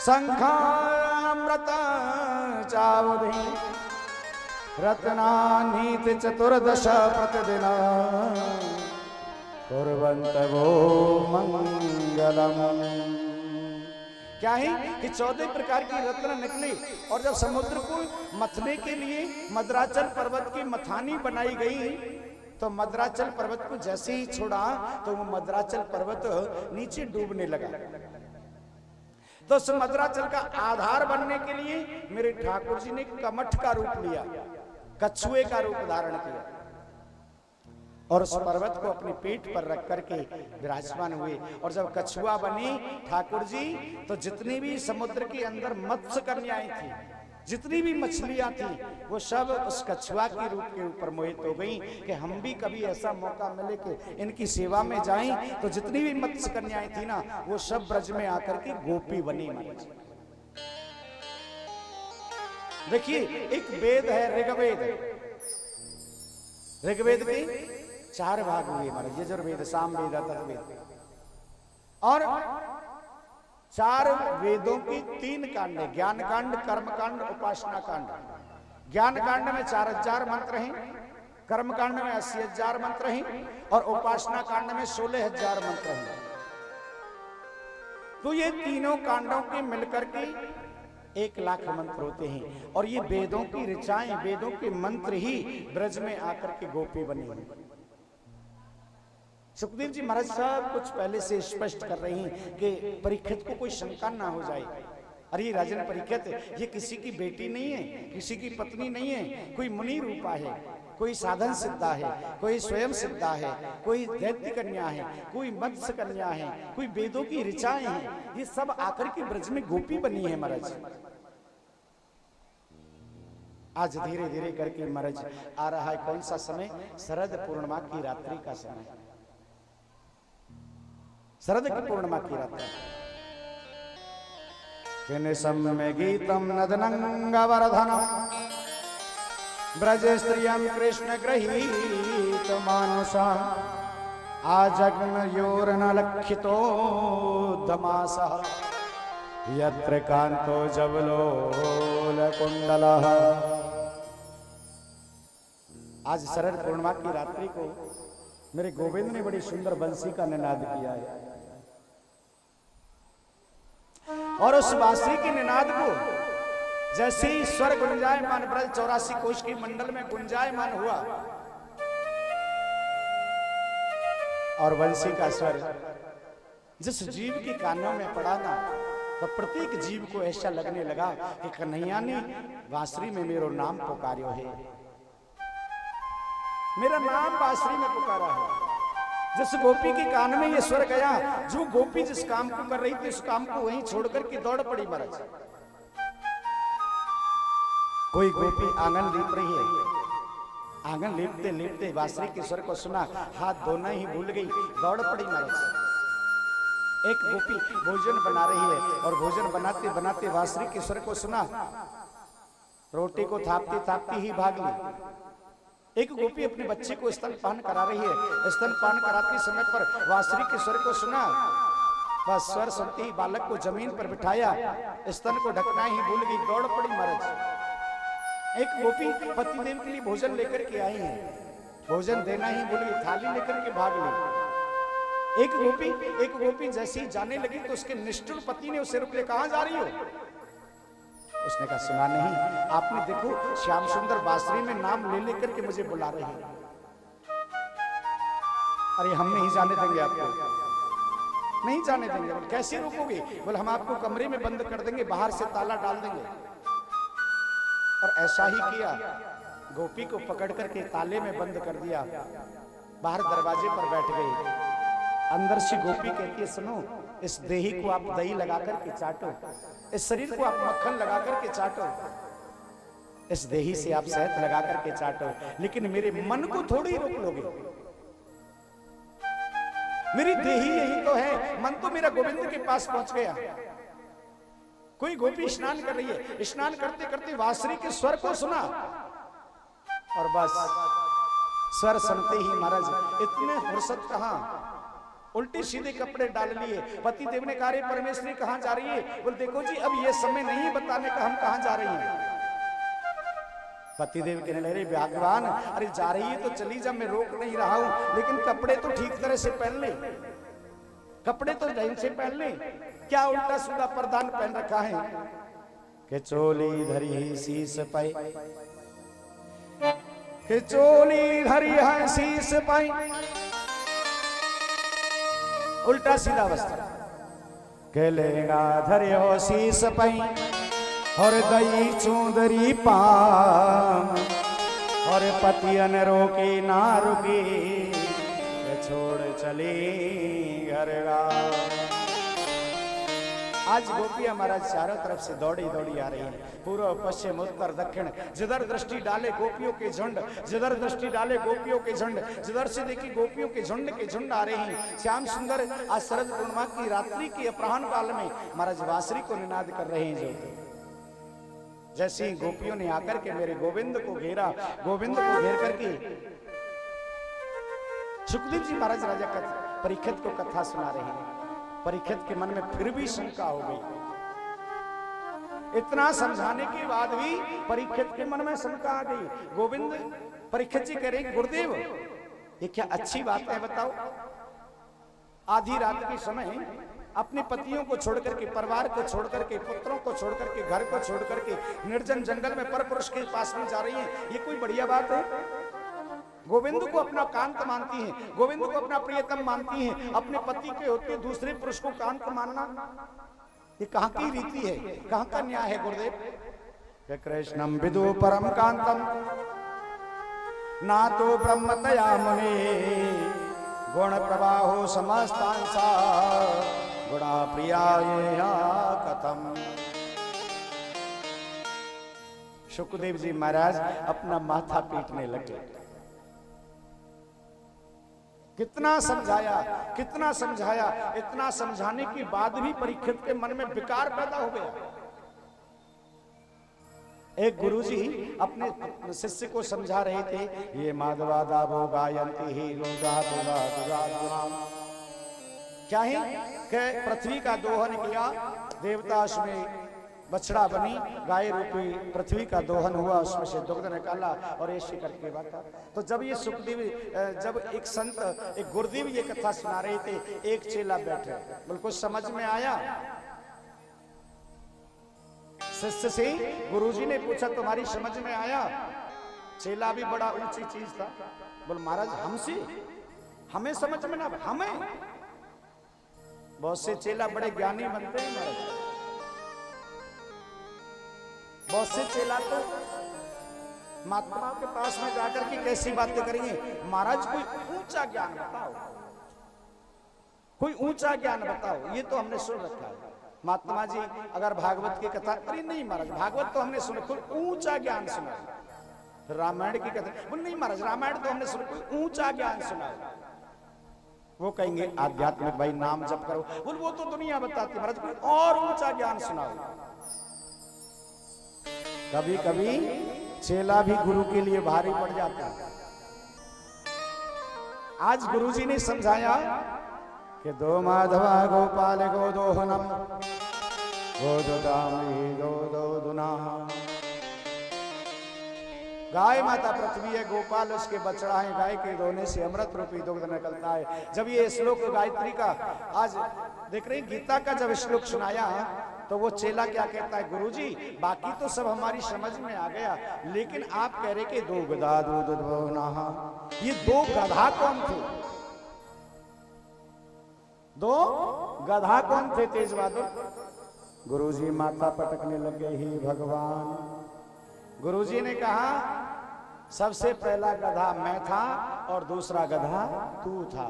शंखामृत चावधि रत्नानीति चतुर्दश प्रतिदिन कुर्वन्तवो मंगलम। क्या है कि 14 प्रकार की रत्न निकली और जब समुद्र को मथने के लिए मद्राचल पर्वत की मथानी बनाई गई तो मद्राचल पर्वत को जैसे ही छोड़ा तो वो मद्राचल पर्वत नीचे डूबने लगा। तो उस मद्राचल का आधार बनने के लिए मेरे ठाकुर जी ने कमठ का रूप लिया, कछुए का रूप धारण किया और उस पर्वत को अपने पेट पर रख करके विराजमान हुए। और जब कछुआ बने ठाकुर जी तो जितनी भी समुद्र के अंदर मत्स्य कन्याएं थी, जितनी भी मछलियां थी, वो सब उस कछुआ के रूप के ऊपर मोहित हो गई कि हम भी कभी ऐसा मौका मिले कि इनकी सेवा में जाएं। तो जितनी भी मत्स्य कन्याएं थी ना, वो सब ब्रज में आकर के गोपी बनी। देखिए एक वेद है ऋग्वेद, ऋग्वेद के 4 भाग हुए हमारे, यजुर्वेद, सामवेद, अथर्ववेद, और 4 वेदों की 3 कांड है, ज्ञान कांड, कर्म कांड, उपासना कांड। ज्ञान कांड में 4000 मंत्र हैं, कर्म कांड में 80,000 मंत्र हैं और उपासना कांड में 16,000 मंत्र हैं। तो ये तीनों कांडों के मिलकर के 1,00,000 मंत्र होते हैं और ये वेदों की ऋचाएं, वेदों के मंत्र ही ब्रज में आकर के गोपी बनी हुई। सुखदेव जी महाराज सब कुछ पहले से स्पष्ट कर रहे हैं कि परीक्षित को कोई शंका ना हो जाए। अरे राजन परीक्षित, ये किसी की बेटी नहीं है, किसी की पत्नी नहीं है, कोई मुनि रूपा है, कोई साधन सिद्धा है, कोई स्वयं सिद्धा है, कोई दैत्य कन्या है, कोई मत्स्य कन्या है, कोई वेदों की ऋचाएं हैं, ये सब आकर के ब्रज में गोपी बनी है महाराज। आज धीरे धीरे करके महाराज आ रहा है कौन सा समय? शरद पूर्णिमा की रात्रि का समय, शरद की पूर्णिमा की रात्रि। किन्सम्य गीतम नदनंगवर्धनम ब्रज स्त्रियं कृष्ण गृहीत मानुषा आजग्मयोर्न लक्षितो दमासः यत्र कांतो जवलोल कुंडलः। आज शरद पूर्णिमा की रात्रि को मेरे गोविंद ने बड़ी सुंदर बंसी का निनाद किया है और उस बांसुरी के निनाद को जैसे ही स्वर गुंजायमान ब्रज 84 कोश के मंडल में गुंजायमान हुआ और बंसी का स्वर जिस जीव के कानों में पड़ा ना, तो प्रत्येक जीव को ऐसा लगने लगा कि कन्हैया ने बांसुरी में मेरो नाम पुकार्यो है, मेरा नाम बांसुरी में पुकारा है। जिस गोपी के कान में ये स्वर गया, जो गोपी जिस काम को कर रही थी उस काम को वहीं छोड़कर के दौड़ पड़ी महाराज। कोई गोपी आंगन लीप रही है, आंगन लीपते लीपते बांसुरी के स्वर को सुना, हाथ धोना ही भूल गई, दौड़ पड़ी महाराज। एक गोपी भोजन बना रही है और भोजन बनाते बनाते बांसुरी के स्वर को सुना, रोटी को थापती थापती ही भाग ली। एक गोपी अपने बच्चे को स्तनपान करा रही है, स्तनपान कराते समय पर बांसुरी के स्वर को सुना, बस स्वर सुनते ही बालक को जमीन पर बिठाया, स्तन को ढकना ही भूल गई, दौड़ पड़ी महाराज। एक गोपी पतिदेव के लिए भोजन लेकर के आई है, भोजन देना ही भूल गई, थाली लेकर के भाग ली। एक गोपी जैसे ही जाने लगी तो उसके निष्ठुर पति ने उसे रुक ले, कहां जा रही हो? उसने कहा सुना नहीं, आपने देखो श्याम सुंदर बांसुरी में नाम ले लेकर के मुझे बुला रहे हैं। अरे हम नहीं जाने देंगे आपको, नहीं जाने देंगे। बोले कैसे रोकोगे? बोले हम आपको कमरे में बंद कर देंगे, बाहर से ताला डाल देंगे। और ऐसा ही किया, गोपी को पकड़ करके ताले में बंद कर दिया, बाहर दरवाजे पर बैठ गई। अंदर से गोपी कहती है सुनो, इस देही को आप दही लगा करके चाटो, इस शरीर को आप मक्खन लगा करके चाटो, इस देही से आप शहद लगा करके चाटो, लेकिन मेरे मन को थोड़ी ही रोक लोगे। मेरी देही यही तो है, मन तो मेरा गोविंद के पास पहुंच गया। कोई गोपी स्नान कर रही है, स्नान करते करते बांसुरी के स्वर को सुना और बस स्वर सुनते ही महाराज इतने फुर्सत कहां, उल्टे सीधे कपड़े डाल लिए। पति देव ने कहा परमेश्वरी कहां जा रही है? बोल देखो जी अब ये समय नहीं बताने का हम कहां जा रही हैं। पतिदेव कहने लगे भगवान अरे जा रही है तो चली जा, मैं रोक नहीं रहा हूं, लेकिन कपड़े तो ठीक तरह से पहन ले, कपड़े तो ढंग से पहन ले, क्या उल्टा सीधा प्रधान पहन रखा है कि चोली धरी शीस पाई, कि चोली धरी है शीस पाई, उल्टा सीधा वस्त्र के लेगा धरे हो शीस पाई और दई चूंदरी पाम और पतियन रोकी ना रुकी छोड़ चली घर गाँव। आज गोपियां महाराज चारों तरफ से दौड़ी दौड़ी आ रही हैं, पूर्व पश्चिम उत्तर दक्षिण, जिधर दृष्टि डाले गोपियों के झुंड, जिधर दृष्टि डाले गोपियों के झुंड, जिधर से देखी गोपियों के झुंड आ रहे हैं। श्याम सुंदर आज शरद पूर्णिमा की रात्रि के अपराह्न काल में महाराज बांसुरी को निनाद कर रहे हैं। जो जैसे ही गोपियों ने आकर के मेरे गोविंद को घेरा, गोविंद को घेर करके सुखदेव जी महाराज राजा परीक्षित को कथा सुना रहे हैं। परीक्षित के मन में फिर भी शंका हो गई, इतना समझाने के बाद भी परीक्षित के मन में शंका आ गई। गोविंद परीक्षित जी कह रहे गुरुदेव ये क्या अच्छी बात है बताओ, आधी रात के समय अपने पतियों को छोड़ करके, परिवार को छोड़ करके, पुत्रों को छोड़ करके, घर को छोड़ करके निर्जन जंगल में परपुरुष के पास में जा रही है, ये कोई बढ़िया बात है? गोविंद को अपना कांत मानती हैं, गोविंद को अपना प्रियतम मानती हैं, अपने पति के होते दूसरे पुरुष को कांत मानना ये कहाँ की रीति है, कहाँ का न्याय है गुरुदेव? कृष्णम विदु परम कांतम ना तो ब्रह्मतया मुने गुण प्रवाहो समस्तांसा गुणा प्रिया कथम। सुखदेव जी महाराज अपना माथा पीटने लगे। कितना समझाया, कितना समझाया, इतना समझाने के बाद भी परीक्षित के मन में विकार पैदा हो गया। एक गुरुजी अपने शिष्य को समझा रहे थे, ये माधवा दावो गायंती ही रोजा दुला दुला दुला, क्या है कि पृथ्वी का दोहन किया, देवता उसमें बछड़ा बनी, गाय रूपी पृथ्वी का दोहन हुआ, उसमें से दुग्ध निकाला और ऐसे करके बात। तो जब ये सुखदेव, जब एक संत, एक गुरुदेव ये कथा सुना रहे थे, एक चेला बैठे, बिल्कुल समझ में आया। शिष्य से गुरुजी ने पूछा तुम्हारी समझ में आया? चेला भी बड़ा ऊंची चीज था, बोल महाराज हमसे, हमें समझ में ना, हमें बहुत से चेला बड़े ज्ञानी बनते हैं महाराज, बहुत से चेला तो महात्मा के पास में जाकर के कैसी बातें करेंगे, महाराज कोई ऊंचा ज्ञान बताओ, कोई ऊंचा ज्ञान बताओ। ये तो हमने सुन रखा है महात्मा जी, अगर भागवत की कथा, अरे नहीं महाराज भागवत तो हमने सुना, कोई ऊंचा ज्ञान सुना। रामायण की कथा, बोल नहीं महाराज रामायण तो हमने सुना, कोई ऊंचा ज्ञान सुना। वो कहेंगे आध्यात्मिक भाई नाम जप करो, बोल वो तो दुनिया बताती, महाराज कोई और ऊंचा ज्ञान सुनाओ। कभी कभी चेला भी गुरु के लिए भारी पड़ जाता है। आज गुरुजी ने समझाया कि दो माधवा गोपाल गोदोहनम गोददामी गोदोदुना, गाय माता पृथ्वी है, गोपाल उसके बछड़ा है, गाय के दोने से अमृत रूपी दुग्ध निकलता है। जब ये श्लोक गायत्री का आज देख रहे गीता का जब श्लोक सुनाया तो वो चेला क्या कहता है, गुरुजी बाकी तो सब हमारी समझ में आ गया, लेकिन आप कह रहे कि दो गधा दूध, ये दो गधा कौन थे? दो गधा कौन थे तेज बहादुर? गुरुजी माथा पटकने लगे, ही भगवान। गुरुजी ने कहा सबसे पहला गधा मैं था और दूसरा गधा तू था।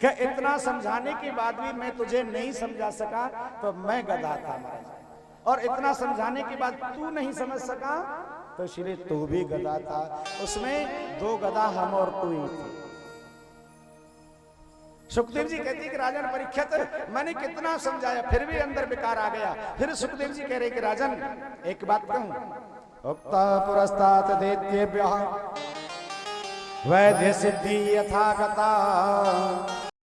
क्या इतना समझाने के बाद भी मैं तुझे नहीं समझा सका तो मैं गधा था महाराज, और इतना समझाने के बाद तू नहीं समझ सका तो इसलिए तू भी गधा था। उसमें दो गधा हम और तू ही थे। सुखदेव जी कहते कि राजन परीक्षित मैंने कितना समझाया फिर भी अंदर विकार आ गया। फिर सुखदेव जी कह रहे कि राजन एक बात कहूं, उक्ता पुरस्तात् दैत्येभ्यः वैद्य सिद्धि यथा गता